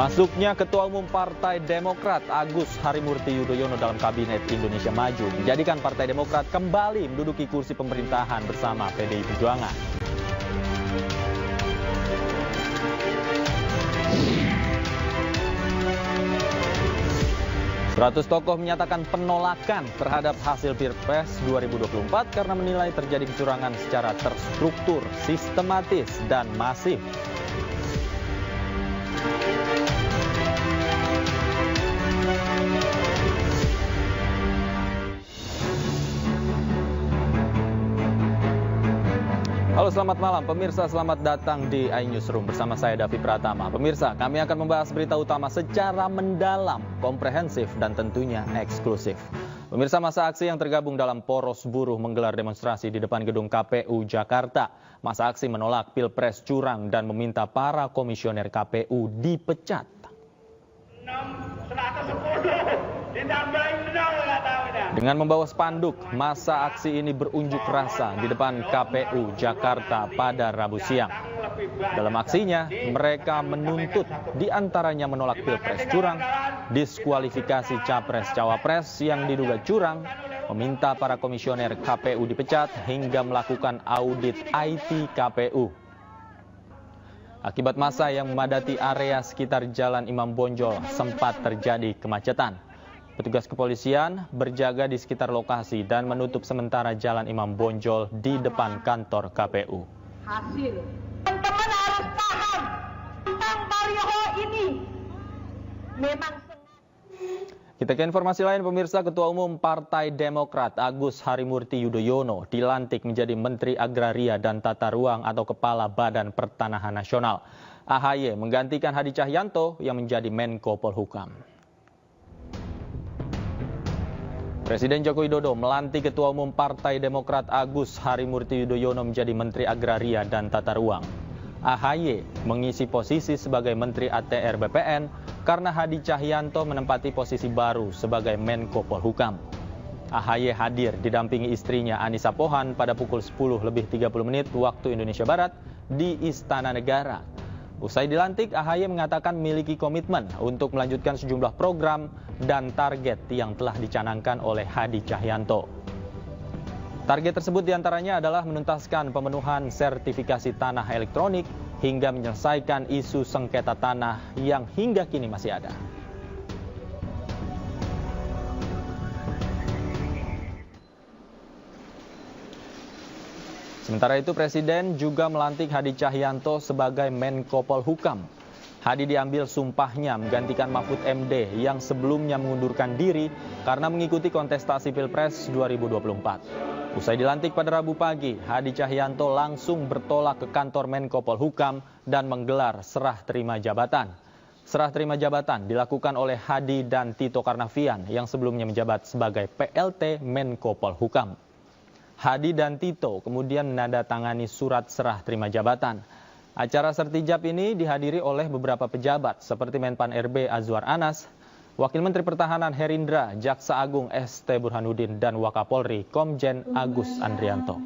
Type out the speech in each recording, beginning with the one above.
Masuknya Ketua Umum Partai Demokrat Agus Harimurti Yudhoyono dalam Kabinet Indonesia Maju menjadikan Partai Demokrat kembali menduduki kursi pemerintahan bersama PDI Perjuangan. Seratus tokoh menyatakan penolakan terhadap hasil Pilpres 2024 karena menilai terjadi kecurangan secara terstruktur, sistematis, dan masif. Halo, selamat malam pemirsa, selamat datang di iNewsroom bersama saya Davi Pratama. Pemirsa, kami akan membahas berita utama secara mendalam, komprehensif, dan tentunya eksklusif. Pemirsa, masa aksi yang tergabung dalam Poros Buruh menggelar demonstrasi di depan gedung KPU Jakarta. Masa aksi menolak Pilpres curang dan meminta para komisioner KPU dipecat. Dengan membawa spanduk, masa aksi ini berunjuk rasa di depan KPU Jakarta pada Rabu siang. Dalam aksinya, mereka menuntut diantaranya menolak Pilpres curang, diskualifikasi Capres-Cawapres yang diduga curang, meminta para komisioner KPU dipecat, hingga melakukan audit IT KPU. Akibat massa yang memadati area sekitar Jalan Imam Bonjol sempat terjadi kemacetan. Petugas kepolisian berjaga di sekitar lokasi dan menutup sementara Jalan Imam Bonjol di depan kantor KPU. Hasil. Teman-teman harus paham tentang baliho ini. Memang Kita ke informasi lain pemirsa, Ketua Umum Partai Demokrat Agus Harimurti Yudhoyono dilantik menjadi Menteri Agraria dan Tata Ruang atau Kepala Badan Pertanahan Nasional. AHY menggantikan Hadi Cahyanto yang menjadi Menko Polhukam. Presiden Joko Widodo melantik Ketua Umum Partai Demokrat Agus Harimurti Yudhoyono menjadi Menteri Agraria dan Tata Ruang. AHY mengisi posisi sebagai Menteri ATR BPN karena Hadi Cahyanto menempati posisi baru sebagai Menko Polhukam. AHY hadir didampingi istrinya Anissa Pohan pada pukul 10:30 waktu Indonesia Barat di Istana Negara. Usai dilantik, AHY mengatakan memiliki komitmen untuk melanjutkan sejumlah program dan target yang telah dicanangkan oleh Hadi Cahyanto. Target tersebut diantaranya adalah menuntaskan pemenuhan sertifikasi tanah elektronik hingga menyelesaikan isu sengketa tanah yang hingga kini masih ada. Sementara itu, Presiden juga melantik Hadi Cahyanto sebagai Menko Polhukam. Hadi diambil sumpahnya menggantikan Mahfud MD yang sebelumnya mengundurkan diri karena mengikuti kontestasi Pilpres 2024. Usai dilantik pada Rabu pagi, Hadi Cahyanto langsung bertolak ke kantor Menko Polhukam dan menggelar serah terima jabatan. Serah terima jabatan dilakukan oleh Hadi dan Tito Karnavian yang sebelumnya menjabat sebagai PLT Menko Polhukam. Hadi dan Tito kemudian menandatangani surat serah terima jabatan. Acara sertijab ini dihadiri oleh beberapa pejabat seperti Menpan RB Azwar Anas, Wakil Menteri Pertahanan Herindra, Jaksa Agung ST Burhanuddin, dan Wakapolri Komjen Agus Andrianto.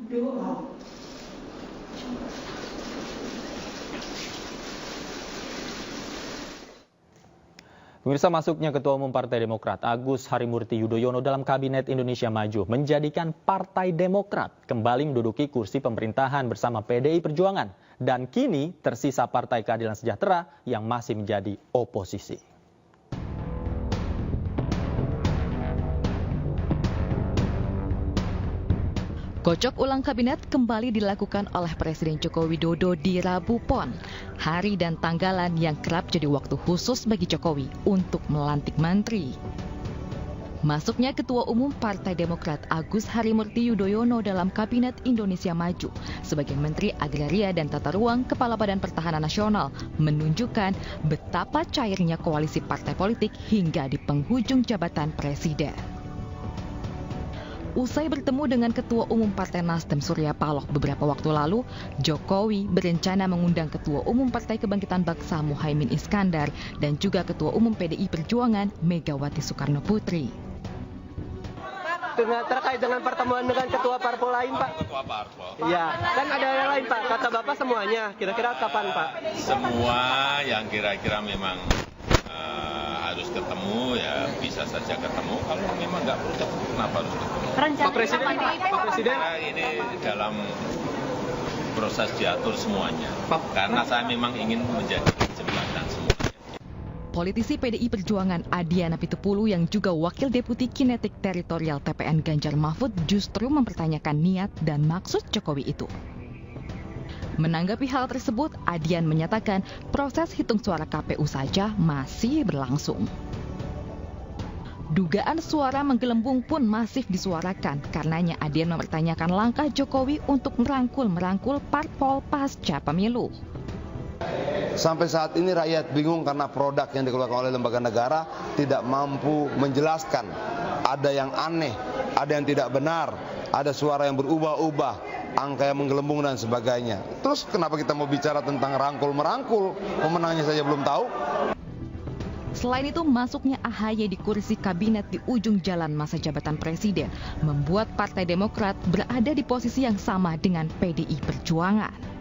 Pemirsa, masuknya Ketua Umum Partai Demokrat Agus Harimurti Yudhoyono dalam Kabinet Indonesia Maju menjadikan Partai Demokrat kembali menduduki kursi pemerintahan bersama PDI Perjuangan. Dan kini tersisa Partai Keadilan Sejahtera yang masih menjadi oposisi. Kocok ulang kabinet kembali dilakukan oleh Presiden Joko Widodo di Rabu Pon. Hari dan tanggalan yang kerap jadi waktu khusus bagi Jokowi untuk melantik menteri. Masuknya Ketua Umum Partai Demokrat Agus Harimurti Yudhoyono dalam Kabinet Indonesia Maju sebagai Menteri Agraria dan Tata Ruang Kepala Badan Pertahanan Nasional menunjukkan betapa cairnya koalisi partai politik hingga di penghujung jabatan Presiden. Usai bertemu dengan Ketua Umum Partai Nasdem Surya Paloh beberapa waktu lalu, Jokowi berencana mengundang Ketua Umum Partai Kebangkitan Bangsa Muhaimin Iskandar dan juga Ketua Umum PDI Perjuangan Megawati Soekarno Putri. Terkait dengan pertemuan dengan ketua parpol lain, Pak? Ketua parpol? Iya, kan ada yang lain, Pak. Kata Bapak semuanya. Kira-kira kapan, Pak? Semua yang kira-kira memang ketemu ya bisa saja ketemu. Kalau memang nggak perlu ketemu, kenapa harus ketemu? Pak Presiden, Nah, ini dalam proses diatur semuanya. Karena saya memang ingin menjadi jembatan semuanya. Politisi PDI Perjuangan Adiana Pitupulu yang juga Wakil Deputi Kinetik Teritorial TPN Ganjar Mahfud justru mempertanyakan niat dan maksud Jokowi itu. Menanggapi hal tersebut, Adian menyatakan proses hitung suara KPU saja masih berlangsung. Dugaan suara menggelembung pun masif disuarakan. Karenanya Adian mempertanyakan langkah Jokowi untuk merangkul parpol pasca pemilu. Sampai saat ini rakyat bingung karena produk yang dikeluarkan oleh lembaga negara tidak mampu menjelaskan. Ada yang aneh, ada yang tidak benar, ada suara yang berubah-ubah, angka yang menggelembung dan sebagainya. Terus kenapa kita mau bicara tentang rangkul-merangkul? Pemenangnya saja belum tahu. Selain itu, masuknya AHY di kursi kabinet di ujung jalan masa jabatan presiden membuat Partai Demokrat berada di posisi yang sama dengan PDI Perjuangan.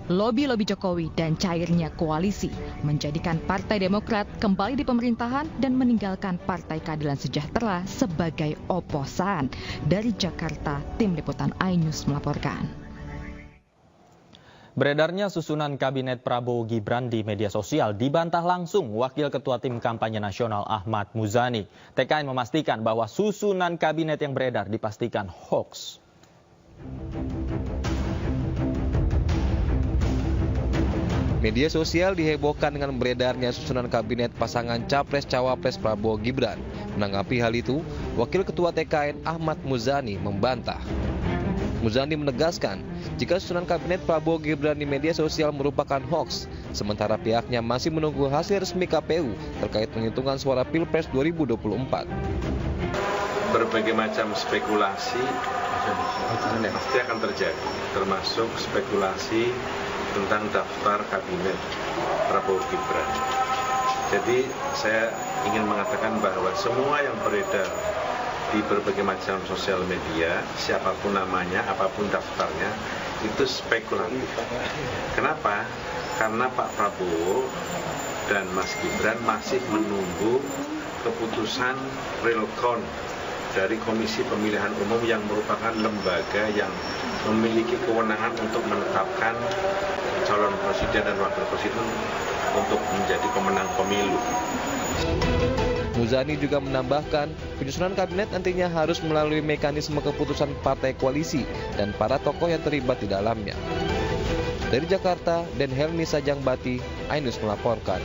Lobi-lobi Jokowi dan cairnya koalisi menjadikan Partai Demokrat kembali di pemerintahan dan meninggalkan Partai Keadilan Sejahtera sebagai oposan. Dari Jakarta, Tim Liputan iNews melaporkan. Beredarnya susunan kabinet Prabowo Gibran di media sosial dibantah langsung Wakil Ketua Tim Kampanye Nasional Ahmad Muzani. TKN memastikan bahwa susunan kabinet yang beredar dipastikan hoax. Media sosial dihebohkan dengan beredarnya susunan kabinet pasangan Capres-Cawapres Prabowo Gibran. Menanggapi hal itu, Wakil Ketua TKN Ahmad Muzani membantah. Muzani menegaskan, jika susunan kabinet Prabowo Gibran di media sosial merupakan hoax, sementara pihaknya masih menunggu hasil resmi KPU terkait penghitungan suara Pilpres 2024. Berbagai macam spekulasi pasti akan terjadi, termasuk spekulasi tentang daftar kabinet Prabowo Gibran. Jadi saya ingin mengatakan bahwa semua yang beredar di berbagai macam sosial media, siapapun namanya, apapun daftarnya, itu spekulatif. Kenapa? Karena Pak Prabowo dan Mas Gibran masih menunggu keputusan real count dari Komisi Pemilihan Umum yang merupakan lembaga yang memiliki kewenangan untuk menetapkan calon presiden dan wakil presiden untuk menjadi pemenang pemilu. Muzani juga menambahkan, penyusunan kabinet nantinya harus melalui mekanisme keputusan partai koalisi dan para tokoh yang terlibat di dalamnya. Dari Jakarta, Den Helmi Sajangbati, iNews melaporkan.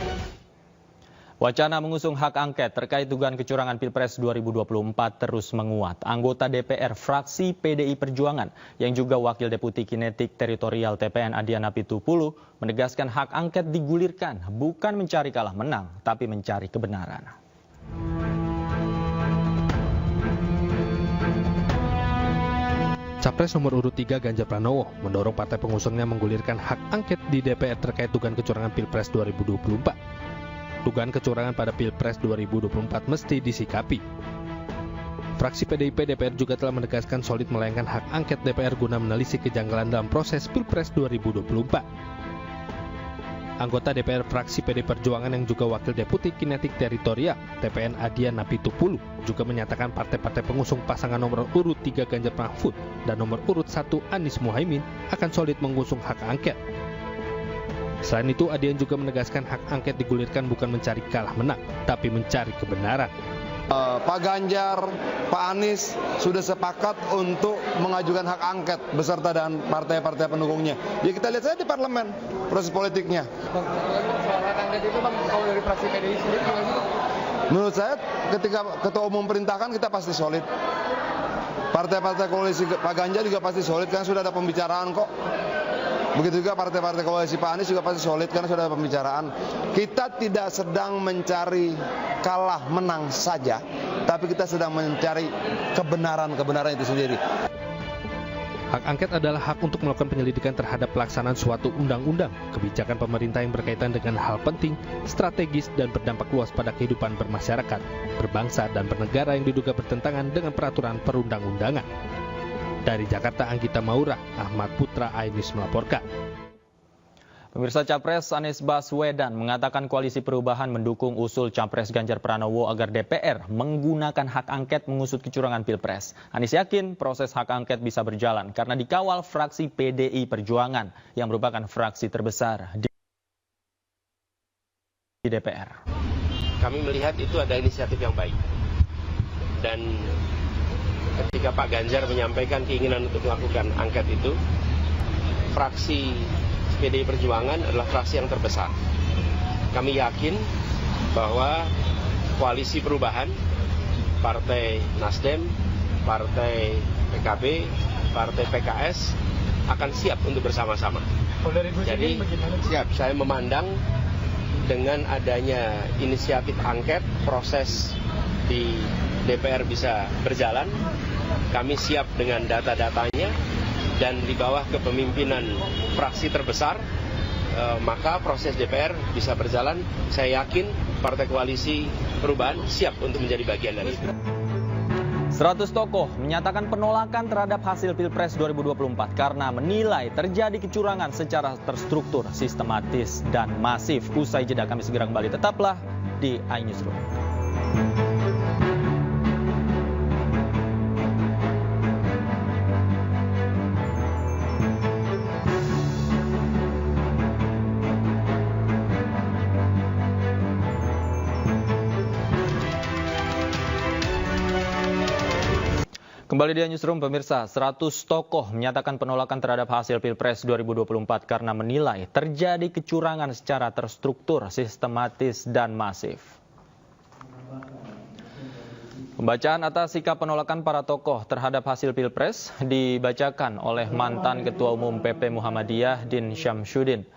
Wacana mengusung hak angket terkait dugaan kecurangan Pilpres 2024 terus menguat. Anggota DPR fraksi PDI Perjuangan yang juga Wakil Deputi Kinetik Teritorial TPN Adiana Pitupulu menegaskan hak angket digulirkan bukan mencari kalah menang, tapi mencari kebenaran. Capres nomor urut 3 Ganjar Pranowo mendorong partai pengusungnya menggulirkan hak angket di DPR terkait dugaan kecurangan Pilpres 2024. Dugaan kecurangan pada Pilpres 2024 mesti disikapi. Fraksi PDIP DPR juga telah menegaskan solid melayangkan hak angket DPR guna menelisik kejanggalan dalam proses Pilpres 2024. Anggota DPR fraksi PD Perjuangan yang juga Wakil Deputi Kinetik Teritorial TPN Adiana Pitupulu juga menyatakan partai-partai pengusung pasangan nomor urut 3 Ganjar Mahfud dan nomor urut 1 Anies Muhaimin akan solid mengusung hak angket. Selain itu, Adian juga menegaskan hak angket digulirkan bukan mencari kalah menang, tapi mencari kebenaran. Pak Ganjar, Pak Anies sudah sepakat untuk mengajukan hak angket beserta dan partai-partai pendukungnya. Ya kita lihat saja di parlemen proses politiknya. soal hak angket itu Bang, kalau dari fraksi PDI sendiri gimana? Menurut saya ketika Ketua Umum perintahkan kita pasti solid. Partai-partai koalisi Pak Ganjar juga pasti solid kan sudah ada pembicaraan kok. Begitu juga partai-partai koalisi Pak Anies juga pasti solid karena sudah ada pembicaraan. Kita tidak sedang mencari kalah menang saja, tapi kita sedang mencari kebenaran itu sendiri. Hak angket adalah hak untuk melakukan penyelidikan terhadap pelaksanaan suatu undang-undang, kebijakan pemerintah yang berkaitan dengan hal penting, strategis, dan berdampak luas pada kehidupan bermasyarakat, berbangsa, dan bernegara yang diduga bertentangan dengan peraturan perundang-undangan. Dari Jakarta, Anggita Maura, Ahmad Putra, iNews melaporkan. Pemirsa, Capres Anies Baswedan mengatakan Koalisi Perubahan mendukung usul Capres Ganjar Pranowo agar DPR menggunakan hak angket mengusut kecurangan Pilpres. Anies yakin proses hak angket bisa berjalan karena dikawal fraksi PDI Perjuangan yang merupakan fraksi terbesar di DPR. Kami melihat itu ada inisiatif yang baik. Dan ketika Pak Ganjar menyampaikan keinginan untuk melakukan angket itu, fraksi PDI Perjuangan adalah fraksi yang terbesar. Kami yakin bahwa Koalisi Perubahan, Partai Nasdem, Partai PKB, Partai PKS akan siap untuk bersama-sama. Jadi siap, saya memandang dengan adanya inisiatif angket, proses di DPR bisa berjalan. Kami siap dengan data-datanya. Dan di bawah kepemimpinan fraksi terbesar, maka proses DPR bisa berjalan. Saya yakin Partai Koalisi Perubahan siap untuk menjadi bagian dari itu. 100 tokoh menyatakan penolakan terhadap hasil Pilpres 2024 karena menilai terjadi kecurangan secara terstruktur, sistematis, dan masif. Usai jeda kami segera kembali. Tetaplah di iNewsroom. Kembali di Newsroom, pemirsa, 100 tokoh menyatakan penolakan terhadap hasil Pilpres 2024 karena menilai terjadi kecurangan secara terstruktur, sistematis, dan masif. Pembacaan atas sikap penolakan para tokoh terhadap hasil Pilpres dibacakan oleh mantan Ketua Umum PP Muhammadiyah Din Syamsuddin.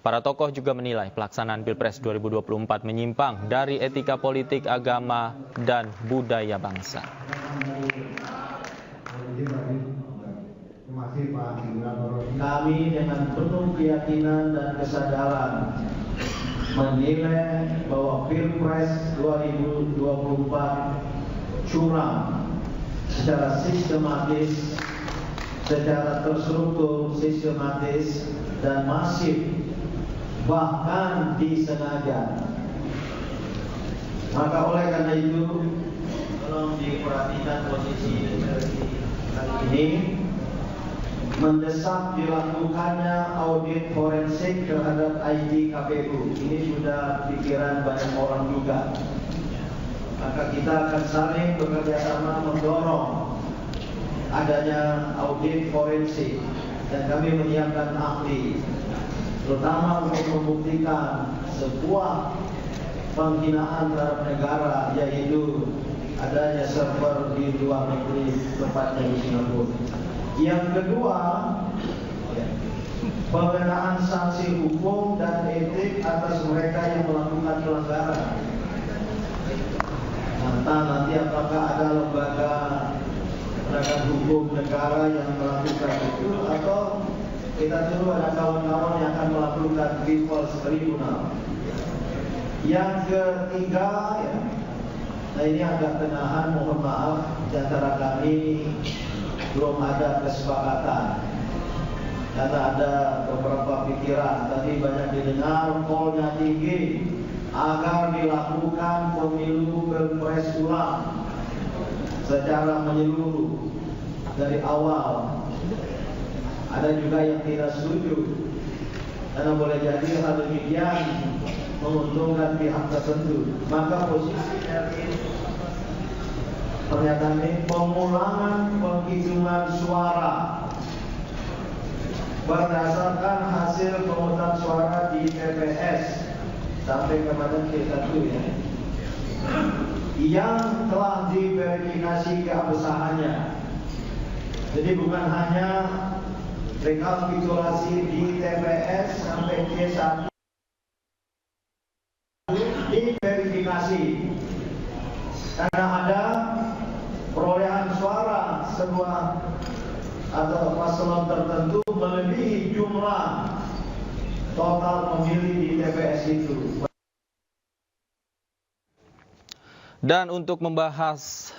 Para tokoh juga menilai pelaksanaan Pilpres 2024 menyimpang dari etika politik, agama, dan budaya bangsa. Kami dengan penuh keyakinan dan kesadaran menilai bahwa Pilpres 2024 curang secara sistematis, secara terstruktur, sistematis, dan masif, bahkan disengaja. Maka oleh karena itu, tolong diperhatikan posisi kali ini, mendesak dilakukannya audit forensik terhadap ID KPU. Ini sudah pikiran banyak orang juga. Maka kita akan saling bekerja sama mendorong adanya audit forensik, dan kami menyiapkan ahli, terutama untuk membuktikan sebuah penghinaan terhadap negara, yaitu adanya server di luar negeri, tepatnya di Singapura. Yang kedua, pengenaan sanksi hukum dan etik atas mereka yang melakukan pelanggaran. Nanti apakah ada lembaga penegak hukum negara yang melakukan itu, atau kita tunggu ada kawan-kawan yang akan melakukan People's Tribunal. Yang ketiga, nah ini agak tenahan, mohon maaf, di antara kami belum ada kesepakatan karena ada beberapa pikiran. Tadi banyak didengar polnya tinggi agar dilakukan pemilu Pilpres ulang secara menyeluruh dari awal. Ada juga yang tidak setuju karena boleh jadi hal demikian menguntungkan pihak tertentu. Maka posisi dari pernyataan ini, pemulangan penghitungan suara berdasarkan hasil pemungutan suara di TPS sampai kemarin kita tuh yang telah diverifikasi keabsahannya. Jadi bukan hanya rekapitulasi di TPS sampai C1 diverifikasi, karena ada perolehan suara sebuah atau paslon tertentu melebihi jumlah total pemilih di TPS itu. Dan untuk membahas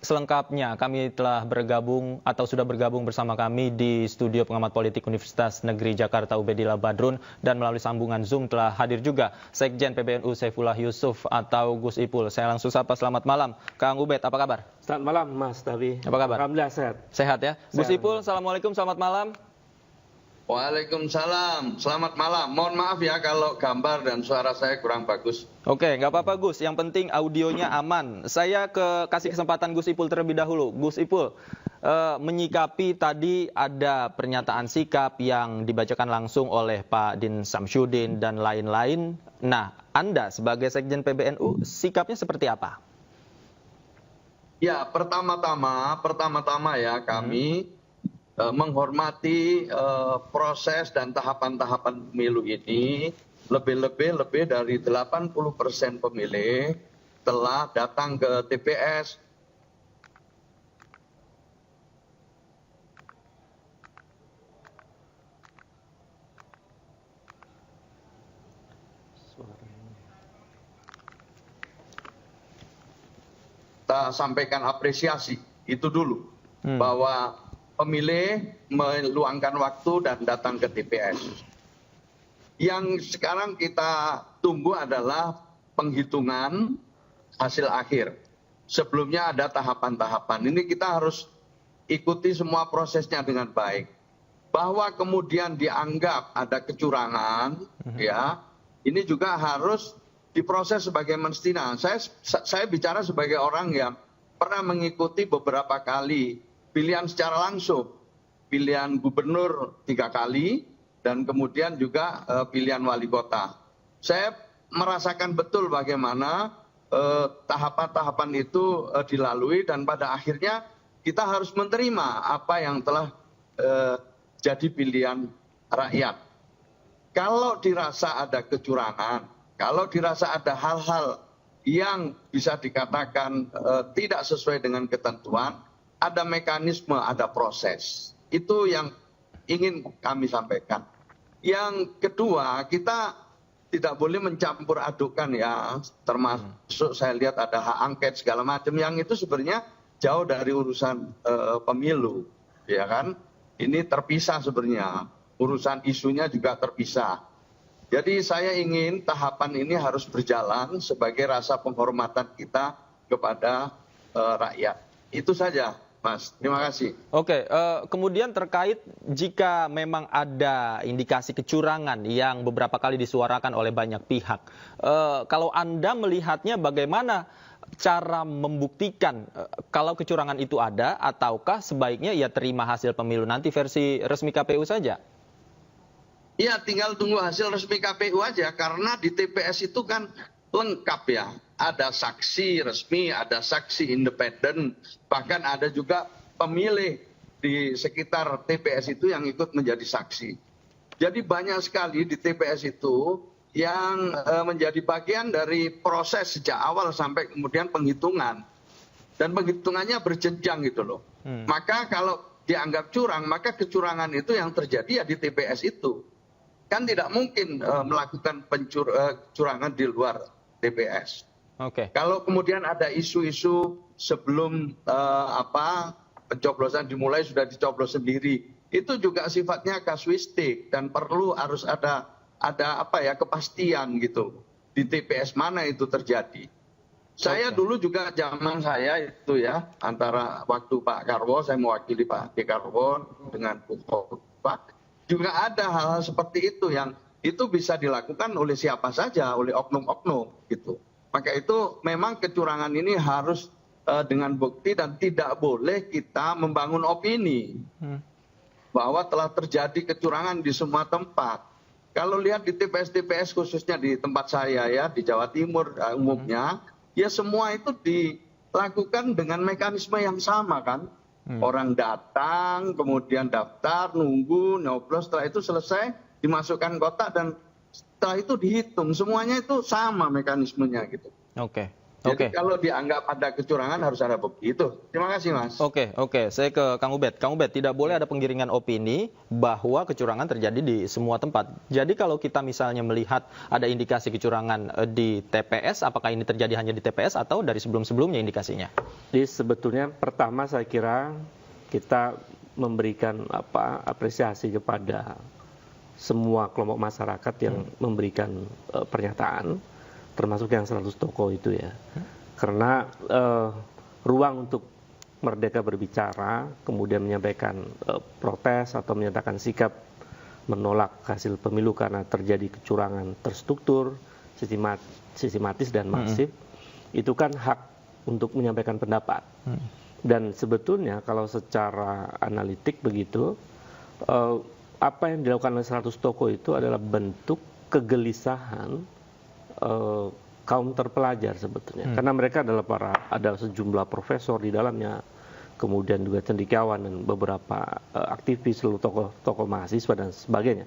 selengkapnya kami telah bergabung atau sudah bergabung bersama kami di studio pengamat politik Universitas Negeri Jakarta Ubedillah Badrun, dan melalui sambungan Zoom telah hadir juga Sekjen PBNU Saifullah Yusuf atau Gus Ipul. Saya langsung sapa, selamat malam Kang Ubed, apa kabar? Selamat malam Mas Tabi. Apa kabar? Alhamdulillah sehat. Sehat ya. Gus Ipul, assalamualaikum, selamat malam. Waalaikumsalam, selamat malam. Mohon maaf ya kalau gambar dan suara saya kurang bagus. Oke, nggak apa-apa Gus, yang penting audionya aman. Saya kasih kesempatan Gus Ipul terlebih dahulu. Gus Ipul, menyikapi tadi ada pernyataan sikap yang dibacakan langsung oleh Pak Din Samsyudin dan lain-lain. Nah, Anda sebagai Sekjen PBNU, sikapnya seperti apa? Ya, pertama-tama ya kami menghormati proses dan tahapan-tahapan pemilu ini. Lebih dari 80% pemilih telah datang ke TPS. Kita sampaikan apresiasi itu dulu, bahwa pemilih meluangkan waktu dan datang ke TPS. Yang sekarang kita tunggu adalah penghitungan hasil akhir. Sebelumnya ada tahapan-tahapan. Ini kita harus ikuti semua prosesnya dengan baik. Bahwa kemudian dianggap ada kecurangan, ya, ini juga harus diproses sebagai mestinya. Saya bicara sebagai orang yang pernah mengikuti beberapa kali pilihan secara langsung, pilihan gubernur 3 kali, dan kemudian juga pilihan wali kota. Saya merasakan betul bagaimana tahapan-tahapan itu dilalui, dan pada akhirnya kita harus menerima apa yang telah jadi pilihan rakyat. Kalau dirasa ada kecurangan, kalau dirasa ada hal-hal yang bisa dikatakan tidak sesuai dengan ketentuan, ada mekanisme, ada proses. Itu yang ingin kami sampaikan. Yang kedua, kita tidak boleh mencampur adukan ya, termasuk saya lihat ada hak angket segala macam, yang itu sebenarnya jauh dari urusan pemilu, ya kan? Ini terpisah sebenarnya, urusan isunya juga terpisah. Jadi saya ingin tahapan ini harus berjalan sebagai rasa penghormatan kita kepada rakyat. Itu saja, Mas. Terima kasih. Oke, kemudian terkait jika memang ada indikasi kecurangan yang beberapa kali disuarakan oleh banyak pihak, kalau Anda melihatnya bagaimana cara membuktikan kalau kecurangan itu ada, ataukah sebaiknya ya terima hasil pemilu nanti versi resmi KPU saja? Iya, tinggal tunggu hasil resmi KPU aja, karena di TPS itu kan lengkap ya. Ada saksi resmi, ada saksi independen, bahkan ada juga pemilih di sekitar TPS itu yang ikut menjadi saksi. Jadi banyak sekali di TPS itu yang menjadi bagian dari proses sejak awal sampai kemudian penghitungan. Dan penghitungannya berjenjang gitu loh. Maka kalau dianggap curang, maka kecurangan itu yang terjadi ya di TPS itu. Kan tidak mungkin melakukan kecurangan di luar TPS. Oke. Kalau kemudian ada isu-isu sebelum pencoblosan dimulai sudah dicoblos sendiri, itu juga sifatnya kasuistik dan harus ada kepastian gitu di TPS mana itu terjadi. Saya dulu juga zaman saya itu ya, antara waktu Pak Karwo, saya mewakili Pak Karwo dengan Pak, juga ada hal-hal seperti itu yang itu bisa dilakukan oleh siapa saja, oleh oknum-oknum gitu. Maka itu memang kecurangan ini harus dengan bukti dan tidak boleh kita membangun opini bahwa telah terjadi kecurangan di semua tempat. Kalau lihat di TPS-TPS khususnya di tempat saya ya, di Jawa Timur umumnya, ya semua itu dilakukan dengan mekanisme yang sama kan. Orang datang, kemudian daftar, nunggu, nyoblos, setelah itu selesai, dimasukkan kotak dan setelah itu dihitung. Semuanya itu sama mekanismenya gitu. Oke. Jadi kalau dianggap ada kecurangan harus ada bukti itu. Terima kasih, Mas. Oke. Saya ke Kang Ubed. Kang Ubed, tidak boleh ada penggiringan opini bahwa kecurangan terjadi di semua tempat. Jadi kalau kita misalnya melihat ada indikasi kecurangan di TPS, apakah ini terjadi hanya di TPS atau dari sebelum-sebelumnya indikasinya? Jadi sebetulnya pertama saya kira kita memberikan apresiasi kepada semua kelompok masyarakat yang memberikan pernyataan, termasuk yang 100 tokoh itu ya. Karena ruang untuk merdeka berbicara, kemudian menyampaikan protes atau menyatakan sikap menolak hasil pemilu karena terjadi kecurangan terstruktur, sistematis dan masif, itu kan hak untuk menyampaikan pendapat. Dan sebetulnya kalau secara analitik begitu, apa yang dilakukan oleh 100 tokoh itu adalah bentuk kegelisahan kaum terpelajar sebetulnya, karena mereka adalah ada sejumlah profesor di dalamnya, kemudian juga cendekiawan dan beberapa aktivis, seluruh tokoh mahasiswa dan sebagainya.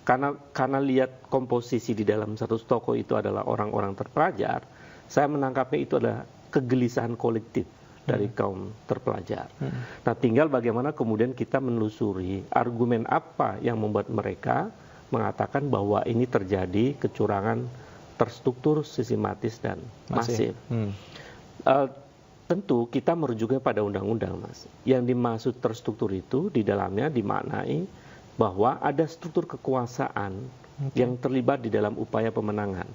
Karena lihat komposisi di dalam 100 tokoh itu adalah orang-orang terpelajar, saya menangkapnya itu adalah kegelisahan kolektif dari kaum terpelajar. Nah, tinggal bagaimana kemudian kita menelusuri argumen apa yang membuat mereka mengatakan bahwa ini terjadi kecurangan terstruktur, sistematis dan masif. Tentu kita merujuknya pada undang-undang, Mas. Yang dimaksud terstruktur itu di dalamnya dimaknai bahwa ada struktur kekuasaan yang terlibat di dalam upaya pemenangan.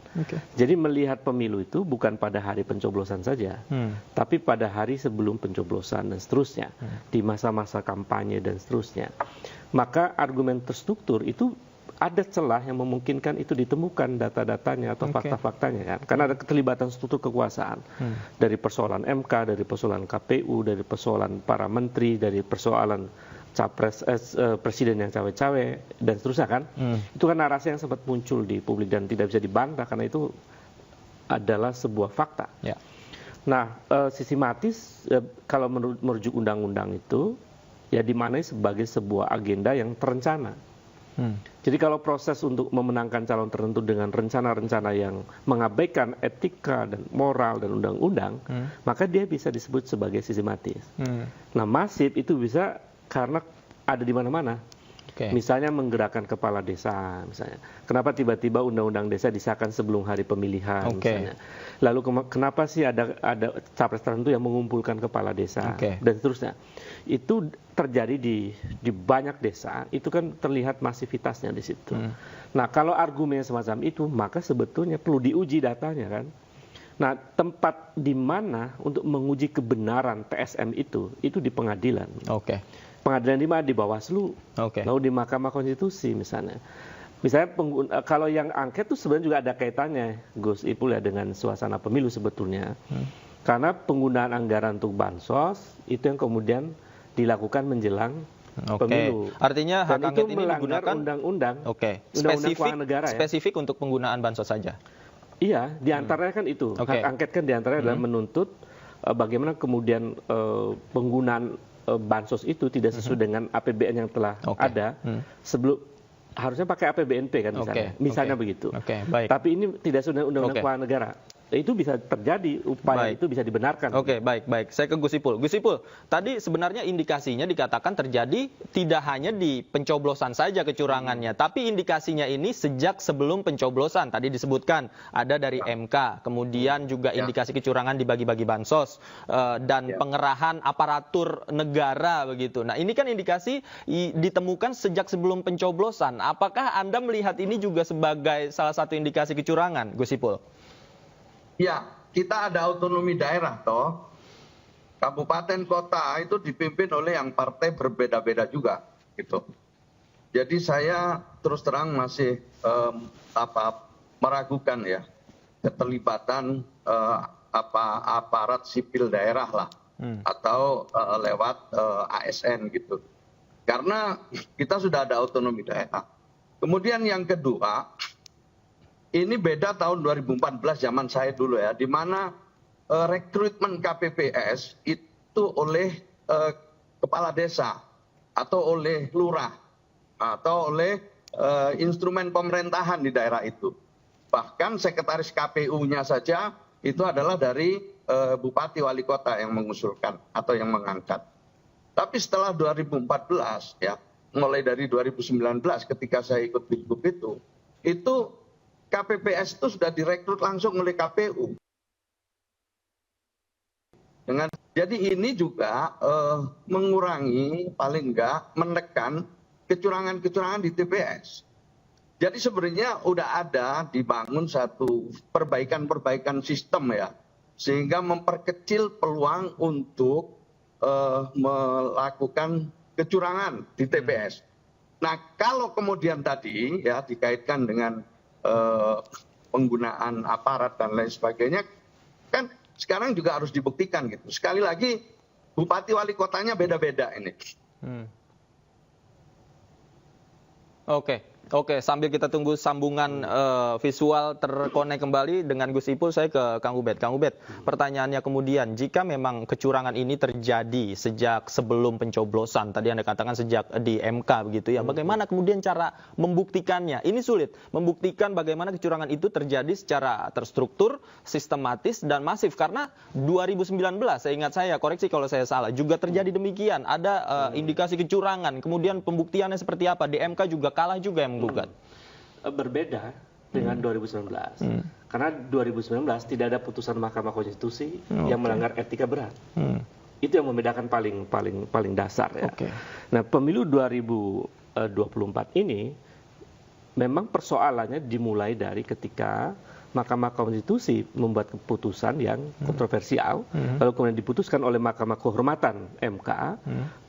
Jadi melihat pemilu itu bukan pada hari pencoblosan saja, tapi pada hari sebelum pencoblosan dan seterusnya, di masa-masa kampanye dan seterusnya. Maka argumen terstruktur itu ada celah yang memungkinkan itu ditemukan data-datanya atau fakta-faktanya kan, karena ada keterlibatan struktur kekuasaan dari persoalan MK, dari persoalan KPU, dari persoalan para menteri, dari persoalan capres presiden yang cawe-cawe dan seterusnya kan. Itu kan narasi yang sempat muncul di publik dan tidak bisa dibantah karena itu adalah sebuah fakta. Nah, sistematis kalau merujuk undang-undang itu ya dimaknai sebagai sebuah agenda yang terencana. Jadi kalau proses untuk memenangkan calon tertentu dengan rencana-rencana yang mengabaikan etika dan moral dan undang-undang, maka dia bisa disebut sebagai sistematis. Nah, masif itu bisa karena ada di mana-mana. Misalnya menggerakkan kepala desa, misalnya. Kenapa tiba-tiba undang-undang desa disahkan sebelum hari pemilihan, misalnya. Lalu kenapa sih ada capres tertentu yang mengumpulkan kepala desa dan seterusnya. Itu terjadi di banyak desa, itu kan terlihat masivitasnya di situ. Nah, kalau argumen semacam itu, maka sebetulnya perlu diuji datanya kan. Nah, tempat di mana untuk menguji kebenaran TSM itu di pengadilan. Pengadilan di mana? Di Bawaslu, lalu di Mahkamah Konstitusi misalnya. Misalnya kalau yang angket itu sebenarnya juga ada kaitannya, Gus Ipul ya, dengan suasana pemilu sebetulnya. Karena penggunaan anggaran untuk bansos itu yang kemudian dilakukan menjelang pemilu. Artinya hak angket ini digunakan undang-undang keuangan negara ya. Spesifik untuk penggunaan bansos saja. Iya, diantaranya kan itu. Hak angket kan diantaranya adalah menuntut bagaimana kemudian penggunaan bansos itu tidak sesuai dengan APBN yang telah ada sebelum. Harusnya pakai APBNP kan misalnya begitu. Tapi ini tidak sesuai dengan undang-undang keuangan negara. Itu bisa terjadi, upaya itu bisa dibenarkan. Baik. Saya ke Gus Ipul. Gus Ipul, tadi sebenarnya indikasinya dikatakan terjadi tidak hanya di pencoblosan saja kecurangannya, tapi indikasinya ini sejak sebelum pencoblosan. Tadi disebutkan ada dari MK, kemudian juga indikasi kecurangan di bagi-bagi bansos dan pengerahan aparatur negara begitu. Nah, ini kan indikasi ditemukan sejak sebelum pencoblosan. Apakah Anda melihat ini juga sebagai salah satu indikasi kecurangan, Gus Ipul? Ya, kita ada otonomi daerah toh. Kabupaten kota itu dipimpin oleh yang partai berbeda-beda juga gitu. Jadi saya terus terang masih meragukan ya keterlibatan aparat sipil daerah lah atau lewat ASN gitu. Karena kita sudah ada otonomi daerah. Kemudian yang kedua, ini beda tahun 2014 zaman saya dulu ya, di mana rekrutmen KPPS itu oleh kepala desa atau oleh lurah atau oleh instrumen pemerintahan di daerah itu. Bahkan sekretaris KPU-nya saja itu adalah dari bupati wali kota yang mengusulkan atau yang mengangkat. Tapi setelah 2014 ya, mulai dari 2019 ketika saya ikut Pilgub itu KPPS itu sudah direkrut langsung oleh KPU. Jadi ini juga mengurangi, paling enggak menekan kecurangan-kecurangan di TPS. Jadi sebenarnya udah ada dibangun satu perbaikan sistem ya, sehingga memperkecil peluang untuk melakukan kecurangan di TPS. Nah, kalau kemudian tadi ya dikaitkan dengan penggunaan aparat dan lain sebagainya, kan sekarang juga harus dibuktikan gitu. Sekali lagi, bupati wali kotanya beda-beda ini. Oke, sambil kita tunggu sambungan visual terkonek kembali dengan Gus Ipul, saya ke Kang Ubed. Kang Ubed, pertanyaannya kemudian, jika memang kecurangan ini terjadi sejak sebelum pencoblosan, tadi Anda katakan sejak di MK begitu ya, bagaimana kemudian cara membuktikannya? Ini sulit, membuktikan bagaimana kecurangan itu terjadi secara terstruktur, sistematis, dan masif. Karena 2019, saya ingat saya, koreksi kalau saya salah, juga terjadi demikian. Ada indikasi kecurangan, kemudian pembuktiannya seperti apa? Di MK juga kalah juga yang gugat. Berbeda dengan 2019. Karena 2019 tidak ada putusan Mahkamah Konstitusi yang melanggar etika berat. Itu yang membedakan paling dasar ya. Nah, pemilu 2024 ini memang persoalannya dimulai dari ketika Mahkamah Konstitusi membuat keputusan yang kontroversial, lalu kemudian diputuskan oleh Mahkamah Kehormatan MK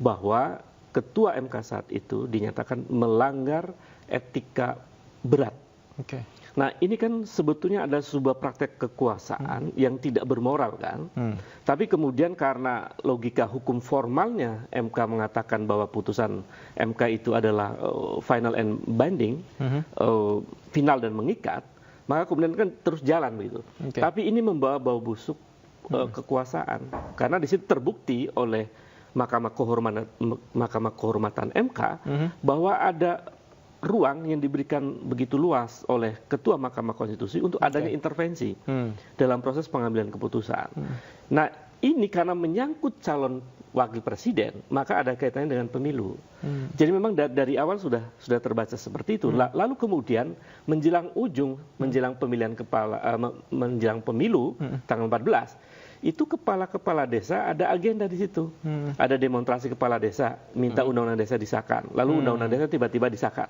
bahwa Ketua MK saat itu dinyatakan melanggar etika berat. Nah, ini kan sebetulnya ada sebuah praktek kekuasaan yang tidak bermoral kan. Tapi kemudian karena logika hukum formalnya MK mengatakan bahwa putusan MK itu adalah final and binding, final dan mengikat, maka kemudian kan terus jalan begitu. Tapi ini membawa bau busuk kekuasaan karena di situ terbukti oleh Mahkamah Kehormatan MK bahwa ada ruang yang diberikan begitu luas oleh Ketua Mahkamah Konstitusi untuk adanya intervensi dalam proses pengambilan keputusan. Nah, ini karena menyangkut calon wakil presiden, maka ada kaitannya dengan pemilu. Jadi memang dari awal sudah terbaca seperti itu. Lalu kemudian menjelang menjelang pemilu tanggal 14, itu kepala-kepala desa ada agenda di situ. Ada demonstrasi kepala desa, minta undang-undang desa disahkan. Lalu undang-undang desa tiba-tiba disahkan.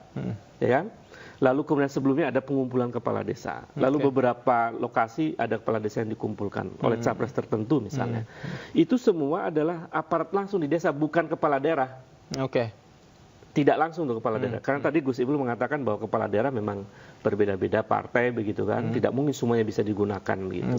Ya kan? Lalu kemudian sebelumnya ada pengumpulan kepala desa. Lalu beberapa lokasi ada kepala desa yang dikumpulkan oleh capres tertentu misalnya. Itu semua adalah aparat langsung di desa, bukan kepala daerah. Tidak langsung ke kepala daerah. Karena tadi Gus Ipul mengatakan bahwa kepala daerah memang berbeda-beda partai begitu kan. Tidak mungkin semuanya bisa digunakan begitu.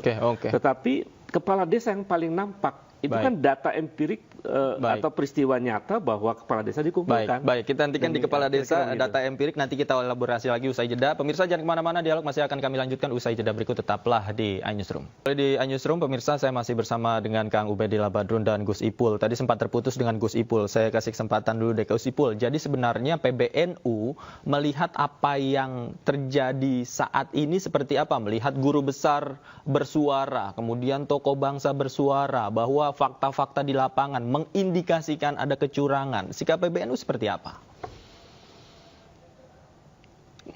Tetapi kepala desa yang paling nampak itu kan data empirik atau peristiwa nyata bahwa kepala desa dikumpulkan. Baik, kita nantikan di kepala desa data empirik, nanti kita elaborasi lagi usai jeda. Pemirsa jangan kemana-mana, dialog masih akan kami lanjutkan usai jeda berikut, tetaplah di iNewsroom. Di iNewsroom, pemirsa, saya masih bersama dengan Kang Ubedillah Badrun dan Gus Ipul. Tadi sempat terputus dengan Gus Ipul, saya kasih kesempatan dulu deh ke Gus Ipul. Jadi sebenarnya PBNU melihat apa yang terjadi saat ini seperti apa? Melihat guru besar bersuara, kemudian tokoh bangsa bersuara, bahwa fakta-fakta di lapangan mengindikasikan ada kecurangan. Sikap PBNU seperti apa?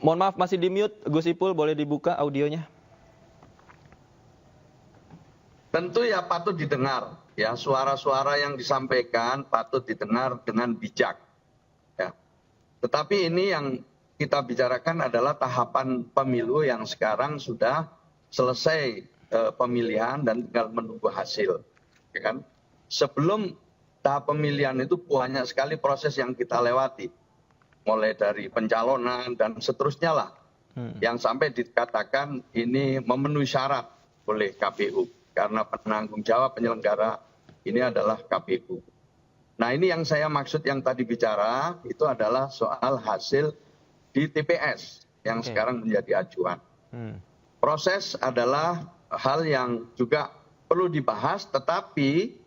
Mohon maaf, masih di mute. Gus Ipul, boleh dibuka audionya? Tentu ya patut didengar. Ya, suara-suara yang disampaikan patut didengar dengan bijak. Ya. Tetapi ini yang kita bicarakan adalah tahapan pemilu yang sekarang sudah selesai pemilihan dan tinggal menunggu hasil. Ya kan? Sebelum tahap pemilihan itu banyak sekali proses yang kita lewati, mulai dari pencalonan dan seterusnya lah, yang sampai dikatakan ini memenuhi syarat oleh KPU karena penanggung jawab penyelenggara ini adalah KPU. Nah, ini yang saya maksud yang tadi bicara itu adalah soal hasil di TPS yang sekarang menjadi acuan. Proses adalah hal yang juga perlu dibahas, tetapi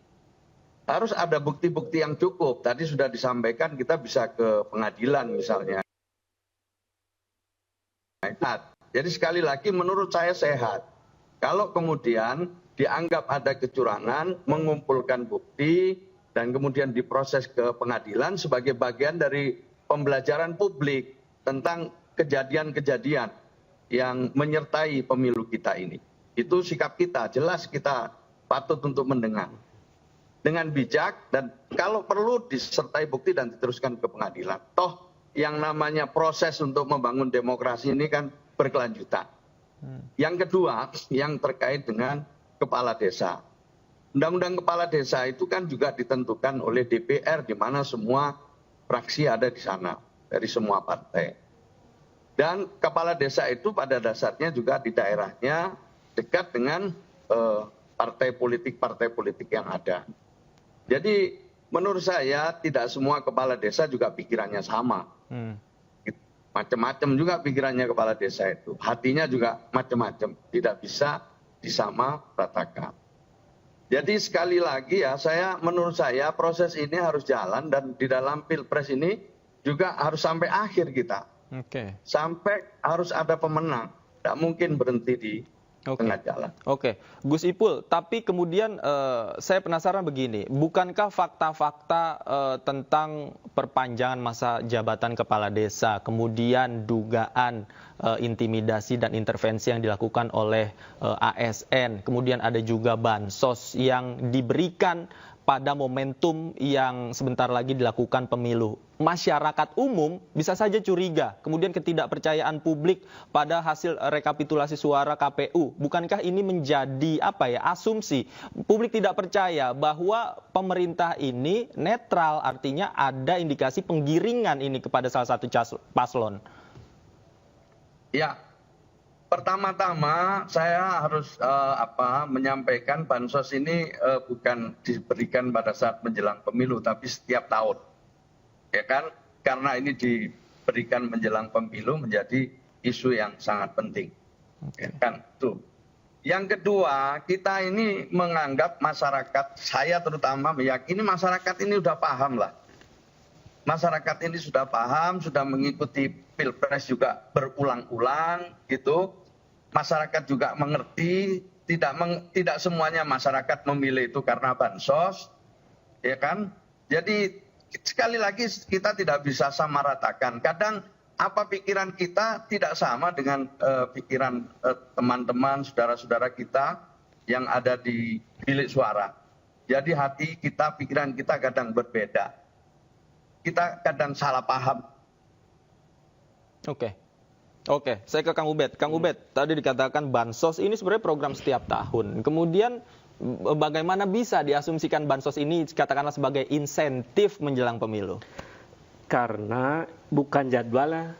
harus ada bukti-bukti yang cukup. Tadi sudah disampaikan kita bisa ke pengadilan misalnya. Jadi sekali lagi menurut saya sehat Kalau kemudian dianggap ada kecurangan, mengumpulkan bukti, dan kemudian diproses ke pengadilan sebagai bagian dari pembelajaran publik tentang kejadian-kejadian yang menyertai pemilu kita ini. Itu sikap kita, jelas kita patut untuk mendengar dengan bijak, dan kalau perlu disertai bukti dan diteruskan ke pengadilan. Toh yang namanya proses untuk membangun demokrasi ini kan berkelanjutan. Yang kedua, yang terkait dengan kepala desa. Undang-undang kepala desa itu kan juga ditentukan oleh DPR, di mana semua fraksi ada di sana, dari semua partai. Dan kepala desa itu pada dasarnya juga di daerahnya dekat dengan partai politik yang ada. Jadi menurut saya tidak semua kepala desa juga pikirannya sama. Macam-macam juga pikirannya kepala desa itu. Hatinya juga macam-macam. Tidak bisa disamaratakan. Jadi sekali lagi ya, menurut saya proses ini harus jalan, dan di dalam Pilpres ini juga harus sampai akhir kita. Sampai harus ada pemenang. Tidak mungkin berhenti di tengah jalan. Gus Ipul, tapi kemudian saya penasaran begini, bukankah fakta-fakta tentang perpanjangan masa jabatan kepala desa, kemudian dugaan intimidasi dan intervensi yang dilakukan oleh ASN, kemudian ada juga bansos yang diberikan pada momentum yang sebentar lagi dilakukan pemilu. Masyarakat umum bisa saja curiga, kemudian ketidakpercayaan publik pada hasil rekapitulasi suara KPU. Bukankah ini menjadi asumsi? Publik tidak percaya bahwa pemerintah ini netral, artinya ada indikasi penggiringan ini kepada salah satu paslon. Ya, pertama-tama saya harus menyampaikan bansos ini bukan diberikan pada saat menjelang pemilu, tapi setiap tahun. Ya kan, karena ini diberikan menjelang pemilu menjadi isu yang sangat penting. Ya kan, tuh. Yang kedua, kita ini menganggap masyarakat, saya terutama meyakini masyarakat ini sudah paham lah. Masyarakat ini sudah paham, sudah mengikuti Pilpres juga berulang-ulang gitu. Masyarakat juga mengerti, tidak semuanya masyarakat memilih itu karena bansos, ya kan? Jadi sekali lagi kita tidak bisa samaratakan. Kadang apa pikiran kita tidak sama dengan pikiran teman-teman, saudara-saudara kita yang ada di bilik suara. Jadi hati kita, pikiran kita kadang berbeda. Kita kadang salah paham. Oke, saya ke Kang Ubed. Kang Ubed, tadi dikatakan bansos ini sebenarnya program setiap tahun. Kemudian bagaimana bisa diasumsikan bansos ini katakanlah sebagai insentif menjelang pemilu? Karena bukan jadwalnya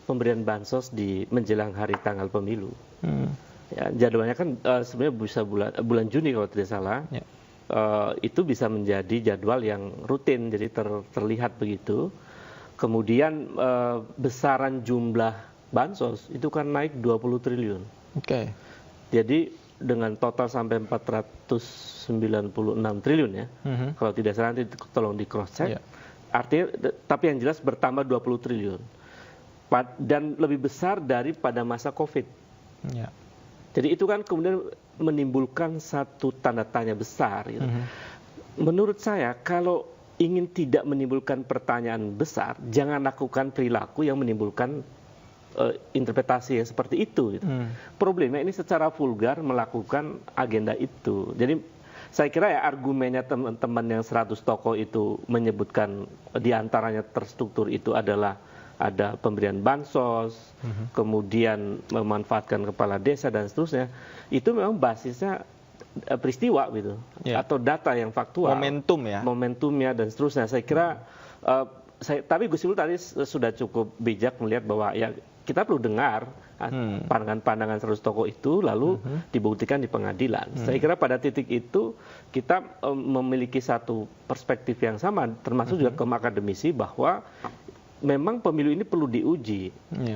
pemberian bansos di menjelang hari tanggal pemilu. Ya, jadwalnya kan sebenarnya bisa bulan Juni kalau tidak salah. Ya. Itu bisa menjadi jadwal yang rutin, jadi terlihat begitu. Kemudian besaran jumlah bansos itu kan naik 20 triliun. Jadi dengan total sampai 496 triliun ya. Kalau tidak salah nanti tolong di cross check. Artinya, tapi yang jelas bertambah 20 triliun. Dan lebih besar daripada masa Covid. Jadi itu kan kemudian menimbulkan satu tanda tanya besar. Gitu. Menurut saya kalau ingin tidak menimbulkan pertanyaan besar, jangan lakukan perilaku yang menimbulkan interpretasi yang seperti itu. Gitu. Problemnya ini secara vulgar melakukan agenda itu. Jadi saya kira ya argumennya teman-teman yang 100 tokoh itu menyebutkan diantaranya terstruktur itu adalah ada pemberian bansos, kemudian memanfaatkan kepala desa dan seterusnya. Itu memang basisnya peristiwa gitu, atau data yang faktual. Momentumnya dan seterusnya. Saya kira, tapi Gus Ipul tadi sudah cukup bijak melihat bahwa ya kita perlu dengar pandangan-pandangan 100 tokoh itu lalu dibuktikan di pengadilan. Saya kira pada titik itu kita memiliki satu perspektif yang sama, termasuk juga kaum akademisi bahwa memang pemilu ini perlu diuji.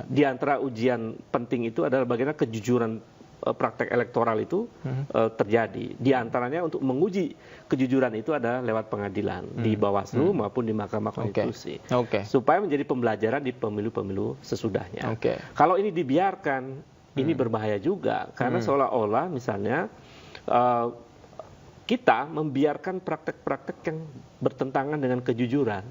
Di antara ujian penting itu adalah bagaimana kejujuran praktek elektoral itu terjadi. Di antaranya untuk menguji kejujuran itu adalah lewat pengadilan di Bawaslu maupun di Mahkamah Konstitusi. Supaya menjadi pembelajaran di pemilu-pemilu sesudahnya. Kalau ini dibiarkan, Ini berbahaya juga karena seolah-olah misalnya kita membiarkan praktek-praktek yang bertentangan dengan kejujuran,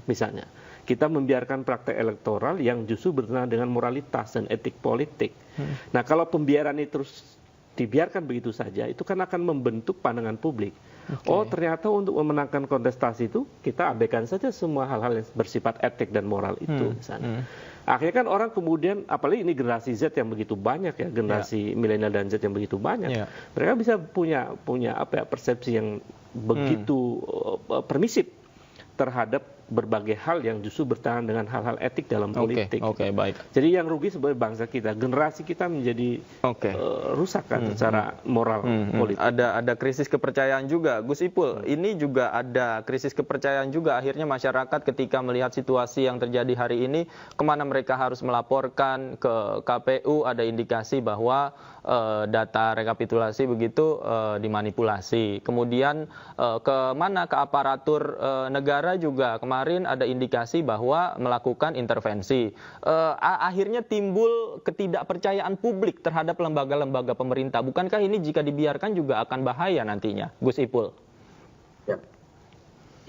misalnya. Kita membiarkan praktek elektoral yang justru bertentangan dengan moralitas dan etik politik. Nah, kalau pembiaran itu terus dibiarkan begitu saja, itu kan akan membentuk pandangan publik. Oh, ternyata untuk memenangkan kontestasi itu kita abaikan saja semua hal-hal yang bersifat etik dan moral itu, misalnya. Akhirnya kan orang kemudian, apalagi ini generasi Z yang begitu banyak ya, generasi milenial dan Z yang begitu banyak, mereka bisa punya persepsi yang begitu permisif terhadap berbagai hal yang justru bertahan dengan hal-hal etik dalam politik. Oke, baik. Jadi yang rugi sebenarnya bangsa kita, generasi kita menjadi rusak kan secara moral politik. Ada krisis kepercayaan juga, Gus Ipul. Ini juga ada krisis kepercayaan juga. Akhirnya masyarakat ketika melihat situasi yang terjadi hari ini, kemana mereka harus melaporkan ke KPU, ada indikasi bahwa data rekapitulasi begitu dimanipulasi. Kemudian kemana ke aparatur negara juga kemarin ada indikasi bahwa melakukan intervensi. Akhirnya timbul ketidakpercayaan publik terhadap lembaga-lembaga pemerintah. Bukankah ini jika dibiarkan juga akan bahaya nantinya, Gus Ipul?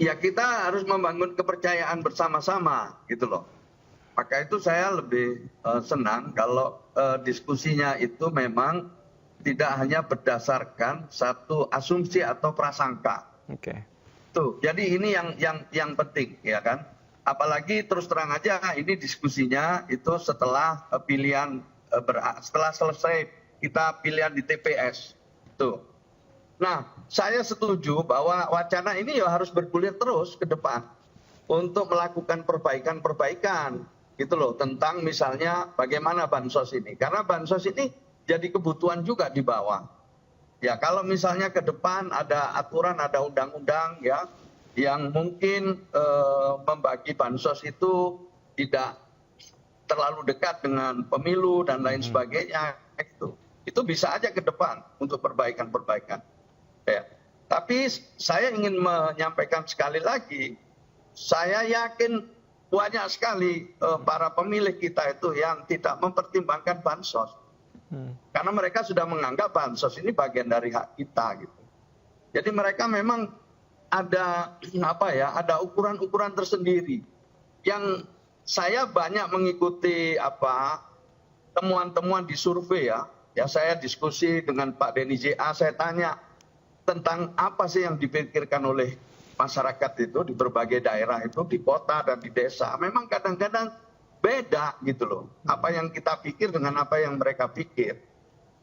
Ya, kita harus membangun kepercayaan bersama-sama, gitu loh. Maka itu saya lebih senang kalau diskusinya itu memang tidak hanya berdasarkan satu asumsi atau prasangka. Tuh, jadi ini yang penting, ya kan? Apalagi terus terang aja ini diskusinya itu setelah setelah selesai kita pilihan di TPS. Tuh. Nah, saya setuju bahwa wacana ini ya harus bergulir terus ke depan untuk melakukan perbaikan-perbaikan, gitu loh, tentang misalnya bagaimana bansos ini. Karena bansos ini jadi kebutuhan juga di bawah. Ya, kalau misalnya ke depan ada aturan, ada undang-undang ya yang mungkin membagi bansos itu tidak terlalu dekat dengan pemilu dan lain sebagainya, itu bisa aja ke depan untuk perbaikan-perbaikan. Ya. Tapi saya ingin menyampaikan sekali lagi, saya yakin banyak sekali para pemilih kita itu yang tidak mempertimbangkan bansos. Karena mereka sudah menganggap bansos ini bagian dari hak kita, gitu. Jadi mereka memang ada ada ukuran-ukuran tersendiri. Yang saya banyak mengikuti temuan-temuan di survei ya. Ya, saya diskusi dengan Pak Denny JA, saya tanya tentang apa sih yang dipikirkan oleh masyarakat itu di berbagai daerah itu, di kota dan di desa. Memang kadang-kadang beda gitu loh. Apa yang kita pikir dengan apa yang mereka pikir.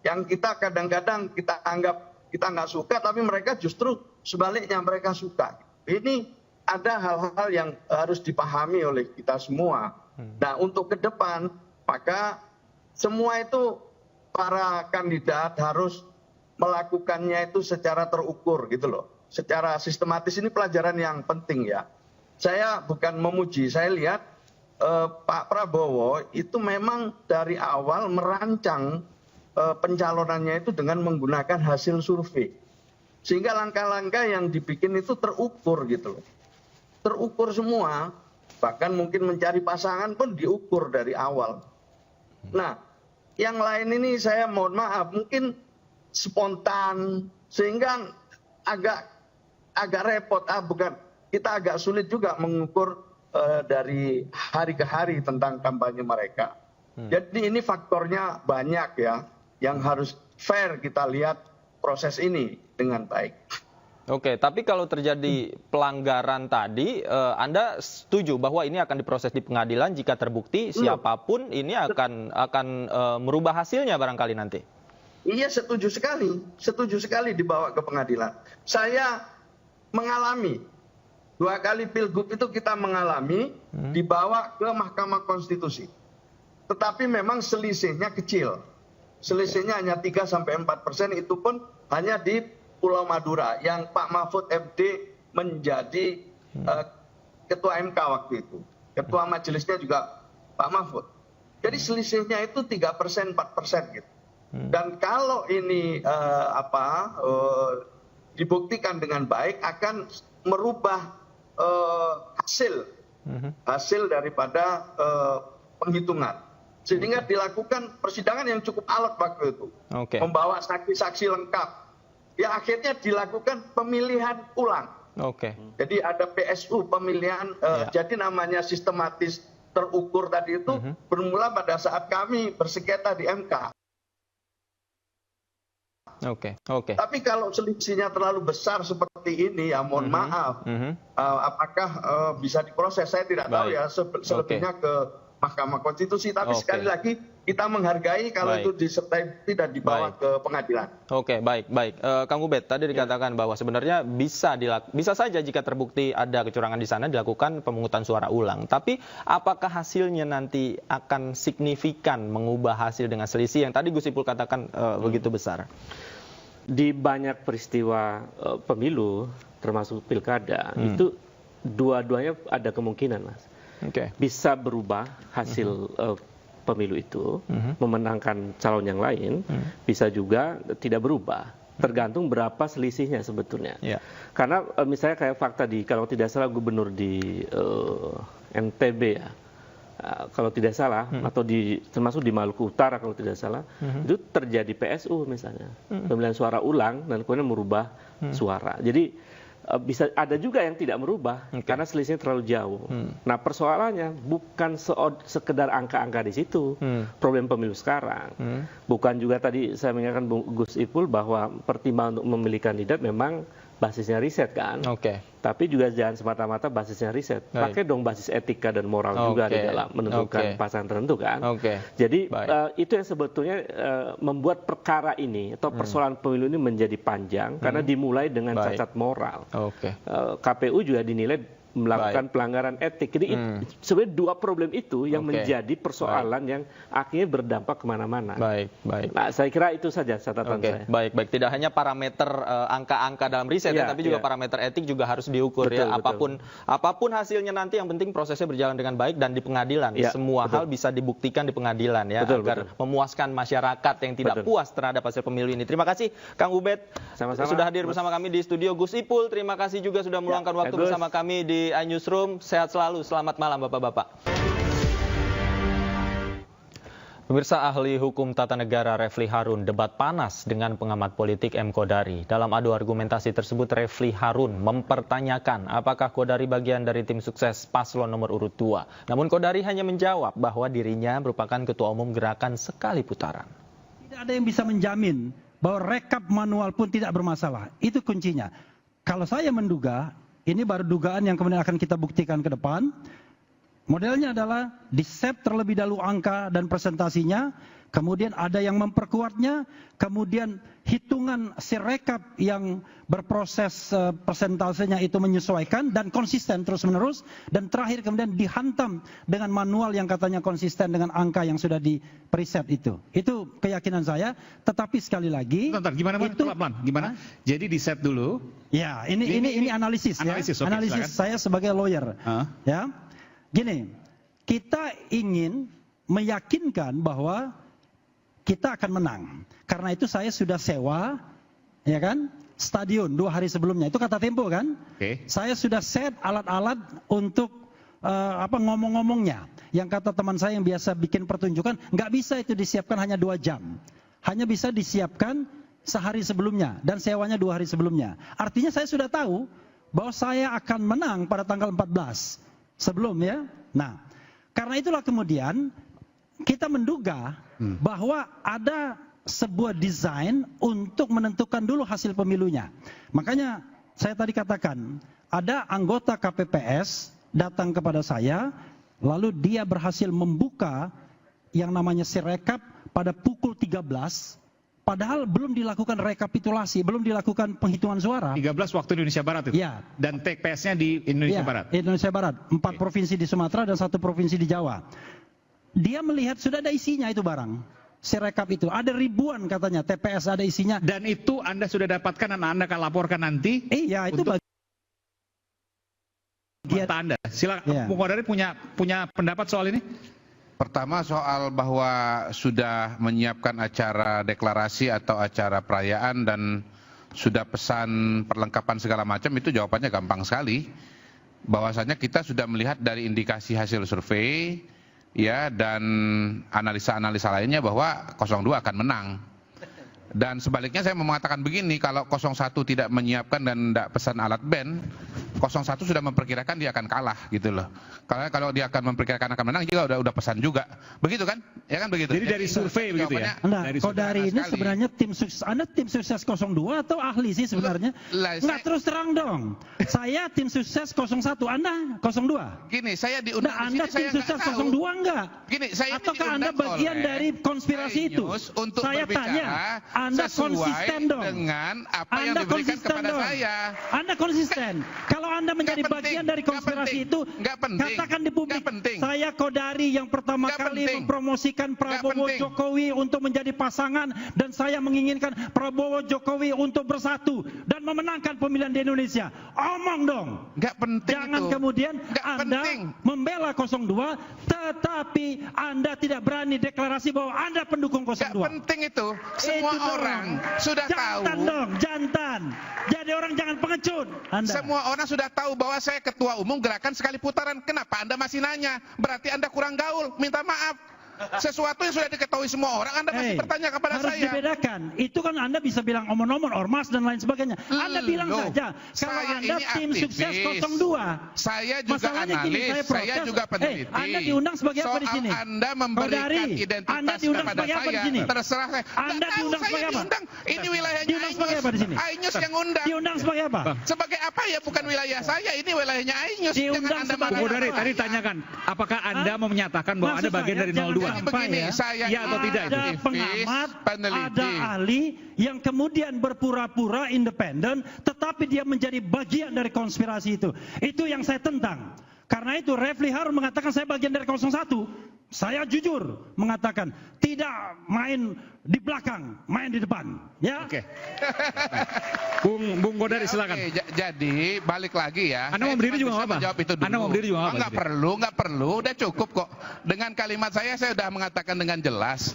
Yang kita kadang-kadang kita anggap kita nggak suka, tapi mereka justru sebaliknya mereka suka. Ini ada hal-hal yang harus dipahami oleh kita semua. Nah, untuk ke depan, maka semua itu para kandidat harus melakukannya itu secara terukur gitu loh. Secara sistematis, ini pelajaran yang penting ya. Saya bukan memuji, saya lihat Pak Prabowo itu memang dari awal merancang pencalonannya itu dengan menggunakan hasil survei. Sehingga langkah-langkah yang dibikin itu terukur gitu loh. Terukur semua, bahkan mungkin mencari pasangan pun diukur dari awal. Nah, yang lain ini saya mohon maaf, mungkin spontan, sehingga agak repot, kita agak sulit juga mengukur dari hari ke hari tentang kampanye mereka. Jadi ini faktornya banyak ya, yang harus fair kita lihat proses ini dengan baik. Oke, tapi kalau terjadi pelanggaran tadi, Anda setuju bahwa ini akan diproses di pengadilan jika terbukti siapapun ini akan merubah hasilnya barangkali nanti? Iya, setuju sekali dibawa ke pengadilan. Saya mengalami 2 kali pilgub itu kita mengalami dibawa ke Mahkamah Konstitusi. Tetapi memang selisihnya kecil. Selisihnya hanya 3-4%, itu pun hanya di Pulau Madura yang Pak Mahfud MD menjadi ketua MK waktu itu. Ketua majelisnya juga Pak Mahfud. Jadi selisihnya itu 3%, 4% gitu. Dan kalau ini dibuktikan dengan baik akan merubah hasil daripada penghitungan. sehingga dilakukan persidangan yang cukup alot waktu itu. Membawa saksi-saksi lengkap. Ya akhirnya dilakukan pemilihan ulang. Jadi ada PSU, pemilihan, jadi namanya sistematis terukur tadi itu bermula pada saat kami bersengketa di MK. Tapi kalau selisihnya terlalu besar seperti ini, ya mohon maaf, apakah bisa diproses? Saya tidak tahu ya, selebihnya ke Mahkamah Konstitusi. Tapi sekali lagi kita menghargai kalau itu disertai bukti dan dibawa ke pengadilan. Baik. Kang Ubed, tadi dikatakan bahwa sebenarnya bisa saja jika terbukti ada kecurangan di sana dilakukan pemungutan suara ulang. Tapi apakah hasilnya nanti akan signifikan mengubah hasil dengan selisih yang tadi Gus Ipul katakan begitu besar? Di banyak peristiwa pemilu, termasuk pilkada, itu dua-duanya ada kemungkinan, Mas. Bisa berubah hasil pemilu itu, memenangkan calon yang lain, bisa juga tidak berubah. Tergantung berapa selisihnya sebetulnya. Karena misalnya kayak fakta kalau tidak salah gubernur di NTB ya, kalau tidak salah, atau termasuk di Maluku Utara kalau tidak salah, itu terjadi PSU misalnya, pemilihan suara ulang dan kemudian merubah suara. Jadi bisa ada juga yang tidak merubah karena selisihnya terlalu jauh. Nah persoalannya bukan sekedar angka-angka di situ, problem pemilu sekarang. Bukan juga tadi saya mengingatkan Gus Ipul bahwa pertimbangan untuk memilih kandidat memang basisnya riset kan. Tapi juga jangan semata-mata basisnya riset. Pakai dong basis etika dan moral juga di dalam menentukan pasangan tertentu kan. Jadi itu yang sebetulnya membuat perkara ini atau persoalan pemilu ini menjadi panjang karena dimulai dengan cacat moral. KPU juga dinilai melakukan pelanggaran etik. Jadi sebenarnya dua problem itu yang menjadi persoalan yang akhirnya berdampak kemana-mana. Nah, saya kira itu saja catatan saya. Baik. Tidak hanya parameter angka-angka dalam riset, tapi juga parameter etik juga harus diukur. Apapun hasilnya nanti, yang penting prosesnya berjalan dengan baik dan di pengadilan. Semua hal bisa dibuktikan di pengadilan ya, agar memuaskan masyarakat yang tidak puas terhadap hasil pemilu ini. Terima kasih Kang Ubed sudah hadir bersama kami di studio. Gus Ipul, terima kasih juga sudah meluangkan waktu bersama kami di iNewsroom. Sehat selalu, selamat malam Bapak-Bapak. Pemirsa, ahli hukum tata negara Refli Harun debat panas dengan pengamat politik M. Kodari. Dalam adu argumentasi tersebut, Refli Harun mempertanyakan apakah Kodari bagian dari tim sukses paslon nomor urut 2. Namun Kodari hanya menjawab bahwa dirinya merupakan ketua umum gerakan sekali putaran. Tidak ada yang bisa menjamin bahwa rekap manual pun tidak bermasalah. Itu kuncinya. Kalau saya menduga, ini baru dugaan yang kemudian akan kita buktikan ke depan. Modelnya adalah di-save terlebih dahulu angka dan presentasinya, kemudian ada yang memperkuatnya, kemudian hitungan sirekap yang berproses persentasenya itu menyesuaikan dan konsisten terus-menerus, dan terakhir kemudian dihantam dengan manual yang katanya konsisten dengan angka yang sudah di-preset itu. Itu keyakinan saya, tetapi sekali lagi... Gimana? Jadi di-set dulu? Ya, ini analisis ya. Analisis saya sebagai lawyer. Ya. Gini, kita ingin meyakinkan bahwa kita akan menang. Karena itu saya sudah sewa, ya kan, stadion 2 hari sebelumnya. Itu kata Tempo kan? Saya sudah set alat-alat untuk ngomong-ngomongnya. Yang kata teman saya yang biasa bikin pertunjukan, nggak bisa itu disiapkan hanya 2 jam. Hanya bisa disiapkan sehari sebelumnya dan sewanya 2 hari sebelumnya. Artinya saya sudah tahu bahwa saya akan menang pada tanggal 14. Sebelum ya. Nah, karena itulah kemudian kita menduga bahwa ada sebuah desain untuk menentukan dulu hasil pemilunya. Makanya saya tadi katakan, ada anggota KPPS datang kepada saya, lalu dia berhasil membuka yang namanya sirekap pada pukul 13. Padahal belum dilakukan rekapitulasi, belum dilakukan penghitungan suara. 13 waktu Indonesia Barat itu? Ya. Dan TPS-nya di Indonesia Barat? Indonesia Barat. 4 provinsi di Sumatera dan 1 provinsi di Jawa. Dia melihat sudah ada isinya itu barang. Sirekap itu. Ada ribuan katanya TPS ada isinya. Dan itu Anda sudah dapatkan dan Anda akan laporkan nanti? Iya, itu bagian Anda. Silakan, Bung Kodari punya pendapat soal ini? Pertama soal bahwa sudah menyiapkan acara deklarasi atau acara perayaan dan sudah pesan perlengkapan segala macam, itu jawabannya gampang sekali. Bahwasanya kita sudah melihat dari indikasi hasil survei ya, dan analisa-analisa lainnya bahwa 02 akan menang. Dan sebaliknya saya mau mengatakan begini, kalau 01 tidak menyiapkan dan tidak pesan alat band, 01 sudah memperkirakan dia akan kalah gitu loh. Karena kalau dia akan memperkirakan akan menang juga udah pesan juga. Begitu kan? Ya kan begitu. Jadi dari survei begitu ya. Dari ini sebenarnya tim sukses, Anda tim sukses 02 atau ahli sih sebenarnya? Enggak, terus terang dong. Saya tim sukses 01, Anda 02. Gini, saya diundang di sini, Anda tim sukses 02 enggak? Gini, saya ataukah Anda bagian dari konspirasi itu? Untuk saya tanya, Anda konsisten dong. Dengan apa yang diberikan kepada saya. Anda konsisten. Kalau Anda menjadi bagian dari konspirasi itu, katakan di publik, saya Kodari yang pertama kali mempromosikan Prabowo Jokowi untuk menjadi pasangan, dan saya menginginkan Prabowo Jokowi untuk bersatu dan memenangkan pemilihan di Indonesia. Omong dong. Nggak penting. Jangan itu. kemudian Anda membela 02, tetapi Anda tidak berani deklarasi bahwa Anda pendukung 02. Nggak penting itu. Semua orang sudah tahu. Jantan dong, jantan. Jadi orang jangan pengecut. Semua orang sudah tahu bahwa saya ketua umum gerakan sekali putaran. Kenapa Anda masih nanya? Berarti Anda kurang gaul. Minta maaf. Sesuatu yang sudah diketahui semua orang, Anda masih bertanya kepada harus saya. Harus dibedakan. Itu kan Anda bisa bilang omon-omon, ormas dan lain sebagainya. Anda bilang saja, kalau Anda tim sukses 02. Saya juga analis, saya juga peneliti. Anda diundang sebagai apa di sini? Anda memberikan identitas Anda diundang kepada sebagai apa di sini? Terserah saya. Anda diundang sebagai apa? Ini wilayahnya diundang sebagai apa di sini? Ainus yang undang. Diundang sebagai apa? Sebagai apa ya? Bukan wilayah saya, ini wilayahnya Ainus. Diundang sebagai Kodari, tadi tanyakan, apakah Anda mau menyatakan bahwa Anda bagian dari 02? Begini, ya atau tidak itu? Ada pengamat, ada ahli yang kemudian berpura-pura independen, tetapi dia menjadi bagian dari konspirasi itu. Itu yang saya tentang. Karena itu Refli Harun mengatakan saya bagian dari 01. Saya jujur mengatakan tidak main di belakang, main di depan. Ya. Oke. Bung Kodari silakan. Oke, jadi balik lagi ya. Anda mau berdiri juga nggak apa-apa. Jawab itu dulu. Anda mau berdiri juga nggak apa-apa. Nggak perlu, udah cukup kok. Dengan kalimat saya sudah mengatakan dengan jelas.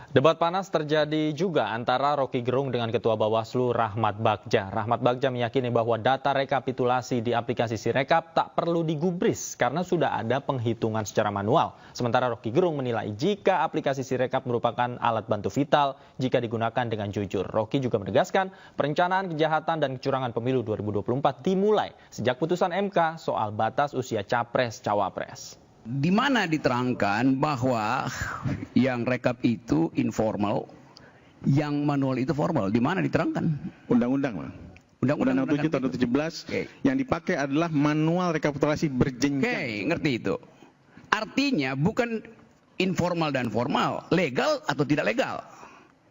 Debat panas terjadi juga antara Rocky Gerung dengan Ketua Bawaslu Rahmat Bagja. Rahmat Bagja meyakini bahwa data rekapitulasi di aplikasi Sirekap tak perlu digubris karena sudah ada penghitungan secara manual. Sementara Rocky Gerung menilai jika aplikasi Sirekap merupakan alat bantu vital jika digunakan dengan jujur. Rocky juga menegaskan perencanaan kejahatan dan kecurangan pemilu 2024 dimulai sejak putusan MK soal batas usia capres-cawapres. Di mana diterangkan bahwa yang rekap itu informal, yang manual itu formal. Di mana diterangkan? Undang-undang, Pak. Undang-undang 7 tahun 2017 yang dipakai adalah manual rekapitulasi berjenjang. Oke, ngerti itu. Artinya bukan informal dan formal, legal atau tidak legal.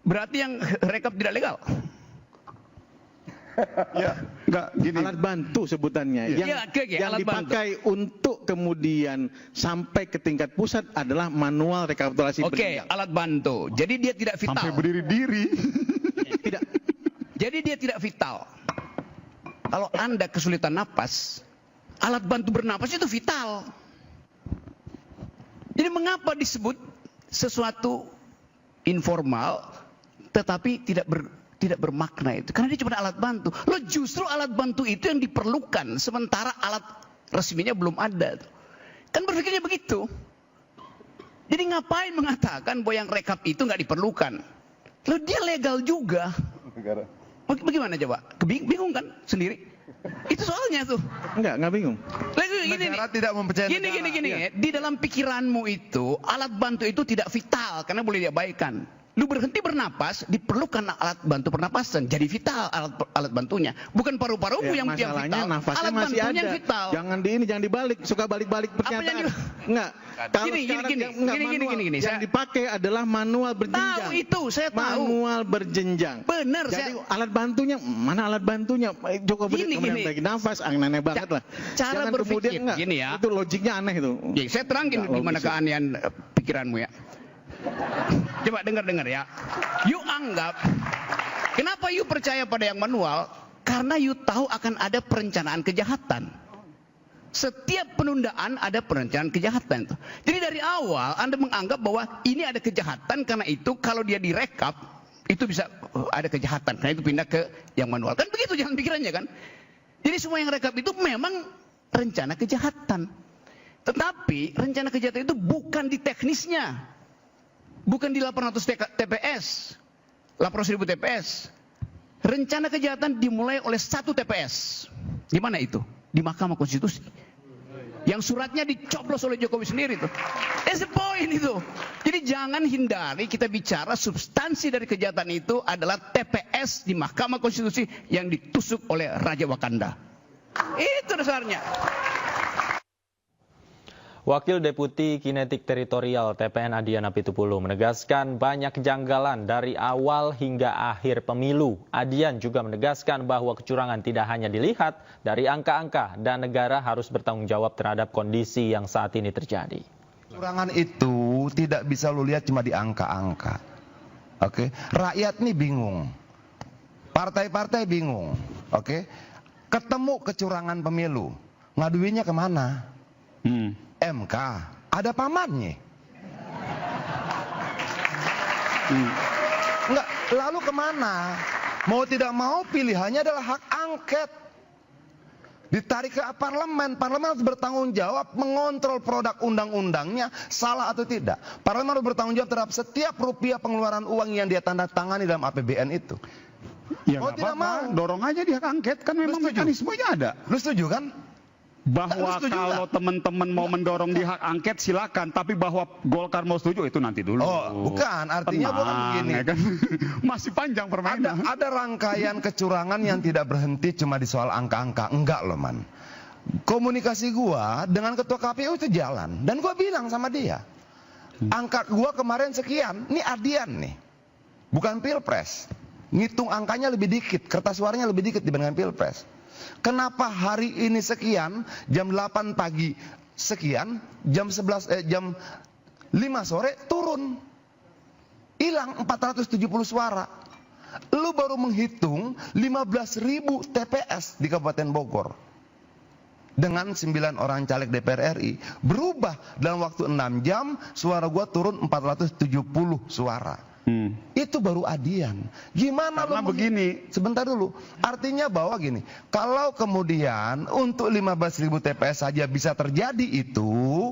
Berarti yang rekap tidak legal. Ya, enggak gini. Alat bantu sebutannya. Yang dipakai untuk kemudian sampai ke tingkat pusat adalah manual rekapitulasi berjenjang. Oke, alat bantu. Jadi dia tidak vital. Sampai berdiri-diri. Tidak. Jadi dia tidak vital. Kalau Anda kesulitan napas, alat bantu bernapas itu vital. Jadi mengapa disebut sesuatu informal tetapi tidak bermakna itu? Karena dia cuma alat bantu. Loh, justru alat bantu itu yang diperlukan sementara alat resminya belum ada. Kan berpikirnya begitu. Jadi ngapain mengatakan bahwa yang rekap itu nggak diperlukan? Loh, dia legal juga. Bagaimana coba? Bingung kan sendiri? Itu soalnya tuh. Enggak bingung. Negara tidak mempercayai negara. Gini. Di dalam pikiranmu itu alat bantu itu tidak vital karena boleh diabaikan. Lu berhenti bernapas, diperlukan alat bantu pernapasan. Jadi vital alat bantunya. Bukan paru-parumu yang vital. Nafasnya alat masih bantunya ada. Vital. Jangan jangan dibalik. Suka balik-balik pernyataan. Enggak. Kalau gini. Yang dipakai adalah manual berjenjang. Tahu itu, saya tahu. Manual berjenjang. Benar. Jadi alat bantunya, mana alat bantunya? Joko kemudian lagi nafas, aneh banget lah. Cara jangan berpikir kemudian, gini ya. Itu logiknya aneh itu. Ya, saya terangin gimana keanehan pikiranmu ya. Coba dengar ya. You anggap, kenapa you percaya pada yang manual? Karena you tahu akan ada perencanaan kejahatan. Setiap penundaan ada perencanaan kejahatan. Jadi dari awal Anda menganggap bahwa ini ada kejahatan, karena itu kalau dia direkap itu bisa ada kejahatan. Karena itu pindah ke yang manual. Kan begitu jalan pikirannya kan? Jadi semua yang rekap itu memang rencana kejahatan. Tetapi rencana kejahatan itu bukan di teknisnya. Bukan di 800 TPS. 800.000 TPS. Rencana kejahatan dimulai oleh 1 TPS. Di mana itu? Di Mahkamah Konstitusi. Yang suratnya dicoblos oleh Jokowi sendiri tuh. That's the point itu. Jadi jangan hindari kita bicara substansi dari kejahatan itu adalah TPS di Mahkamah Konstitusi yang ditusuk oleh Raja Wakanda. Itu dasarnya. Wakil Deputi Kinetik Teritorial TPN Adian Apitupulu menegaskan banyak kejanggalan dari awal hingga akhir pemilu. Adian juga menegaskan bahwa kecurangan tidak hanya dilihat dari angka-angka dan negara harus bertanggung jawab terhadap kondisi yang saat ini terjadi. Kecurangan itu tidak bisa lu lihat cuma di angka-angka. Oke, rakyat nih bingung. Partai-partai bingung. Oke. Ketemu kecurangan pemilu. Ngaduinnya kemana? MK, ada pamannya. Enggak, lalu kemana? Mau tidak mau pilihannya adalah hak angket. Ditarik ke parlemen, parlemen harus bertanggung jawab mengontrol produk undang-undangnya salah atau tidak. Parlemen harus bertanggung jawab terhadap setiap rupiah pengeluaran uang yang dia tanda tangani dalam APBN itu. Ya mau tidak mau, dorong aja di hak angket, kan memang mekanismenya ada. Lu setuju kan? Bahwa kalau teman-teman mau mendorong di hak angket silakan, tapi bahwa Golkar mau setuju itu nanti dulu. Oh, bukan, artinya bukan begini. Ya kan? Masih panjang permainan. Ada rangkaian kecurangan yang tidak berhenti cuma di soal angka-angka. Enggak loh, man. Komunikasi gua dengan ketua KPU itu jalan, dan gua bilang sama dia, angka gua kemarin sekian, ini Adian nih. Bukan Pilpres. Ngitung angkanya lebih dikit, kertas suaranya lebih dikit dibandingkan Pilpres. Kenapa hari ini sekian, jam 8 pagi sekian, jam 5 sore turun. Hilang 470 suara. Lu baru menghitung 15.000 TPS di Kabupaten Bogor. Dengan 9 orang caleg DPR RI. Berubah dalam waktu 6 jam, suara gua turun 470 suara. Itu baru Adian. Gimana lo begini? Sebentar dulu. Artinya bahwa gini, kalau kemudian untuk 15.000 TPS saja bisa terjadi itu,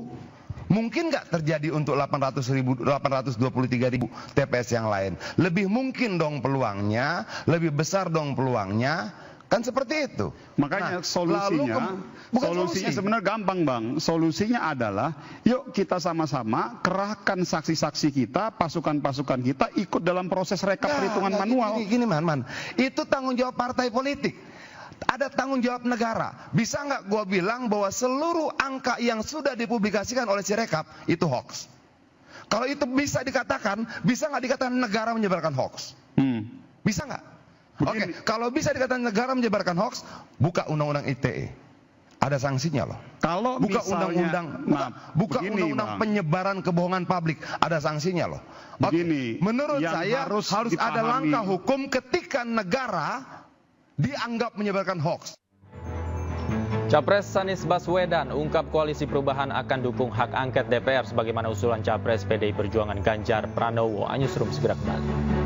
mungkin nggak terjadi untuk 823.000 TPS yang lain. Lebih mungkin dong peluangnya, lebih besar dong peluangnya. Kan seperti itu. Makanya solusinya sebenarnya gampang, Bang. Solusinya adalah yuk kita sama-sama kerahkan saksi-saksi kita, pasukan-pasukan kita ikut dalam proses rekap perhitungan manual. Gini, man. Itu tanggung jawab partai politik. Ada tanggung jawab negara. Bisa nggak gua bilang bahwa seluruh angka yang sudah dipublikasikan oleh Sirekap itu hoax? Kalau itu bisa dikatakan, bisa nggak dikatakan negara menyebarkan hoax? Bisa nggak? Oke, kalau bisa dikatakan negara menyebarkan hoax, buka undang-undang ITE. Ada sanksinya loh. Kalau buka undang-undang, buka undang-undang penyebaran kebohongan publik, ada sanksinya loh. Begini, menurut saya harus ada langkah hukum ketika negara dianggap menyebarkan hoax. Capres Anies Baswedan ungkap Koalisi Perubahan akan dukung hak angket DPR sebagaimana usulan Capres PDI Perjuangan Ganjar Pranowo. Newsroom segera kembali.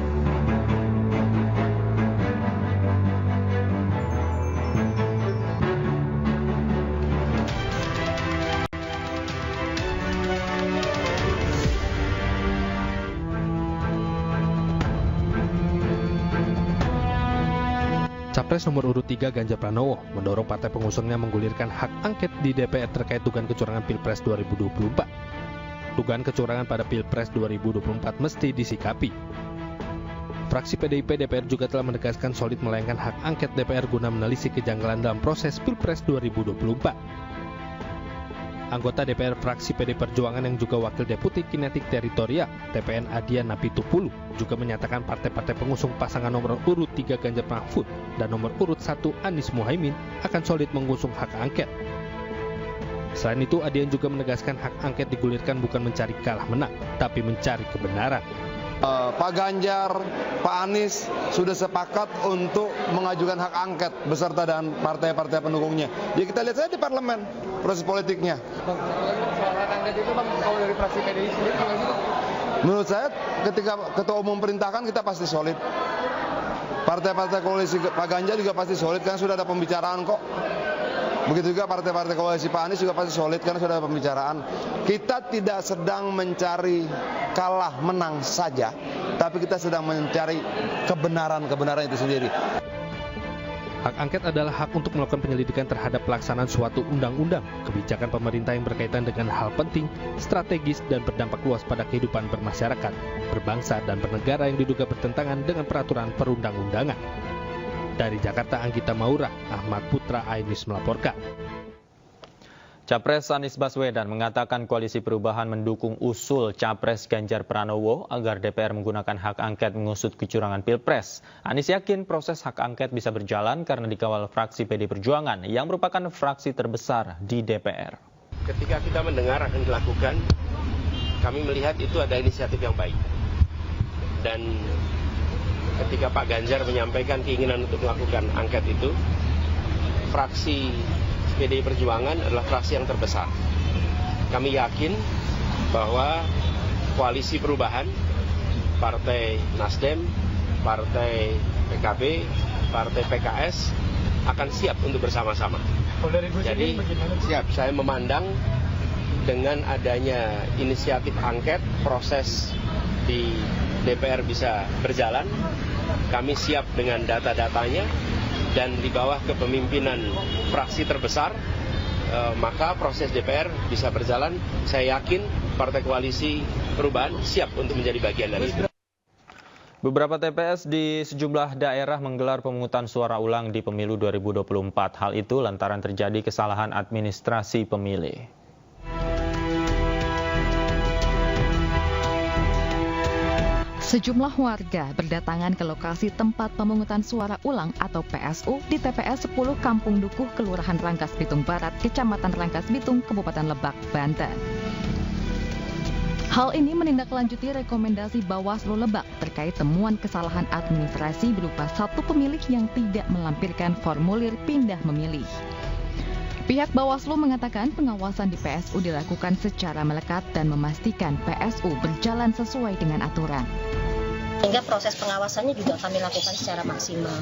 Capres nomor urut 3 Ganjar Pranowo mendorong partai pengusungnya menggulirkan hak angket di DPR terkait dugaan kecurangan Pilpres 2024. Dugaan kecurangan pada Pilpres 2024 mesti disikapi. Fraksi PDIP DPR juga telah menegaskan solid melayangkan hak angket DPR guna menelisik kejanggalan dalam proses Pilpres 2024. Anggota DPR fraksi PD Perjuangan yang juga Wakil Deputi Kinetik Teritorial TPN Adian Apitupulu juga menyatakan partai-partai pengusung pasangan nomor urut 3 Ganjar Mahfud dan nomor urut 1 Anies Muhaimin akan solid mengusung hak angket. Selain itu, Adian juga menegaskan hak angket digulirkan bukan mencari kalah menang, tapi mencari kebenaran. Pak Ganjar, Pak Anies sudah sepakat untuk mengajukan hak angket beserta dengan partai-partai pendukungnya. Ya kita lihat saja di parlemen proses politiknya. Soal hak angket itu, Bang, kalau dari fraksi PDI sendiri gimana? Menurut saya ketika Ketua Umum perintahkan kita pasti solid. Partai-partai koalisi Pak Ganjar juga pasti solid, kan sudah ada pembicaraan kok. Begitu juga partai-partai koalisi Pak Anies juga pasti solid karena sudah ada pembicaraan. Kita tidak sedang mencari kalah menang saja, tapi kita sedang mencari kebenaran itu sendiri. Hak angket adalah hak untuk melakukan penyelidikan terhadap pelaksanaan suatu undang-undang, kebijakan pemerintah yang berkaitan dengan hal penting, strategis, dan berdampak luas pada kehidupan bermasyarakat, berbangsa, dan bernegara yang diduga bertentangan dengan peraturan perundang-undangan. Dari Jakarta, Anggita Maura, Ahmad Putra Ainis melaporkan. Capres Anies Baswedan mengatakan Koalisi Perubahan mendukung usul Capres Ganjar Pranowo agar DPR menggunakan hak angket mengusut kecurangan Pilpres. Anies yakin proses hak angket bisa berjalan karena dikawal fraksi PD Perjuangan yang merupakan fraksi terbesar di DPR. Ketika kita mendengar akan dilakukan, kami melihat itu ada inisiatif yang baik. Dan ketika Pak Ganjar menyampaikan keinginan untuk melakukan angket itu, fraksi PD Perjuangan adalah fraksi yang terbesar. Kami yakin bahwa Koalisi Perubahan, Partai Nasdem, Partai PKB, Partai PKS akan siap untuk bersama-sama. Jadi siap, saya memandang dengan adanya inisiatif angket, proses di DPR bisa berjalan. Kami siap dengan data-datanya. Dan di bawah kepemimpinan fraksi terbesar, maka proses DPR bisa berjalan. Saya yakin Partai Koalisi Perubahan siap untuk menjadi bagian dari itu. Beberapa TPS di sejumlah daerah menggelar pemungutan suara ulang di pemilu 2024. Hal itu lantaran terjadi kesalahan administrasi pemilih. Sejumlah warga berdatangan ke lokasi tempat pemungutan suara ulang atau PSU di TPS 10 Kampung Dukuh, Kelurahan Rangkas Bitung Barat, Kecamatan Rangkas Bitung, Kabupaten Lebak, Banten. Hal ini menindaklanjuti rekomendasi Bawaslu Lebak terkait temuan kesalahan administrasi berupa satu pemilih yang tidak melampirkan formulir pindah memilih. Pihak Bawaslu mengatakan pengawasan di PSU dilakukan secara melekat dan memastikan PSU berjalan sesuai dengan aturan. Sehingga proses pengawasannya juga kami lakukan secara maksimal.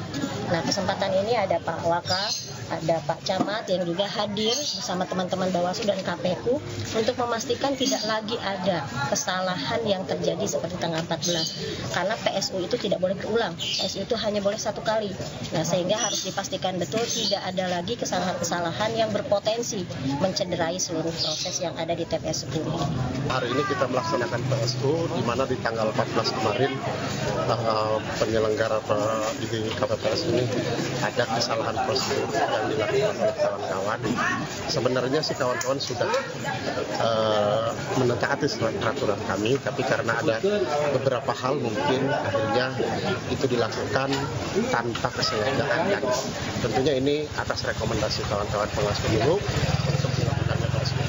Nah, kesempatan ini ada Pak Waka, ada Pak Camat yang juga hadir bersama teman-teman Bawaslu dan KPU untuk memastikan tidak lagi ada kesalahan yang terjadi seperti tanggal 14. Karena PSU itu tidak boleh berulang, PSU itu hanya boleh satu kali. Nah, sehingga harus dipastikan betul tidak ada lagi kesalahan-kesalahan yang berpotensi mencederai seluruh proses yang ada di TPS 10. Hari ini kita melaksanakan PSU di mana di tanggal 14 kemarin penyelenggara di KPPS ini ada kesalahan prosedur yang dilakukan oleh kawan-kawan. Sebenarnya sih kawan-kawan sudah menetaati peraturan kami, tapi karena ada beberapa hal mungkin akhirnya itu dilakukan tanpa kesengajaan, dan tentunya ini atas rekomendasi kawan-kawan pengawas pemilu untuk dilakukannya PSU.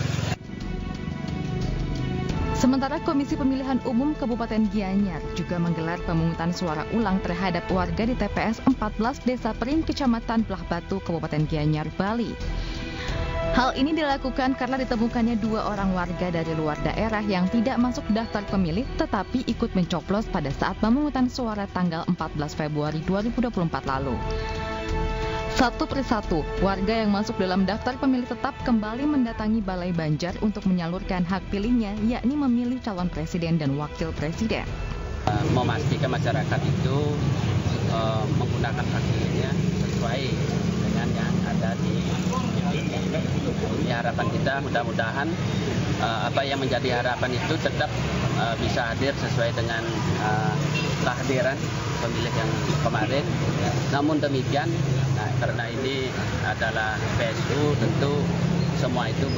Sementara Komisi Pemilihan Umum Kabupaten Gianyar juga menggelar pemungutan suara ulang terhadap warga di TPS 14 Desa Perin, Kecamatan Belah Batu, Kabupaten Gianyar, Bali. Hal ini dilakukan karena ditemukannya 2 orang warga dari luar daerah yang tidak masuk daftar pemilih tetapi ikut mencoblos pada saat pemungutan suara tanggal 14 Februari 2024 lalu. Satu persatu, warga yang masuk dalam daftar pemilih tetap kembali mendatangi Balai Banjar untuk menyalurkan hak pilihnya, yakni memilih calon presiden dan wakil presiden. Memastikan masyarakat itu menggunakan hak pilihnya sesuai dengan yang ada di DPR. Ini harapan kita, mudah-mudahan apa yang menjadi harapan itu tetap bisa hadir sesuai dengan kehadiran pemilih yang kemarin. Namun demikian, karena ini adalah PSU, tentu semua itu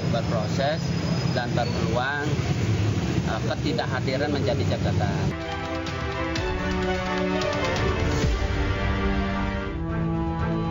berproses dan berpeluang ketidakhadiran menjadi catatan.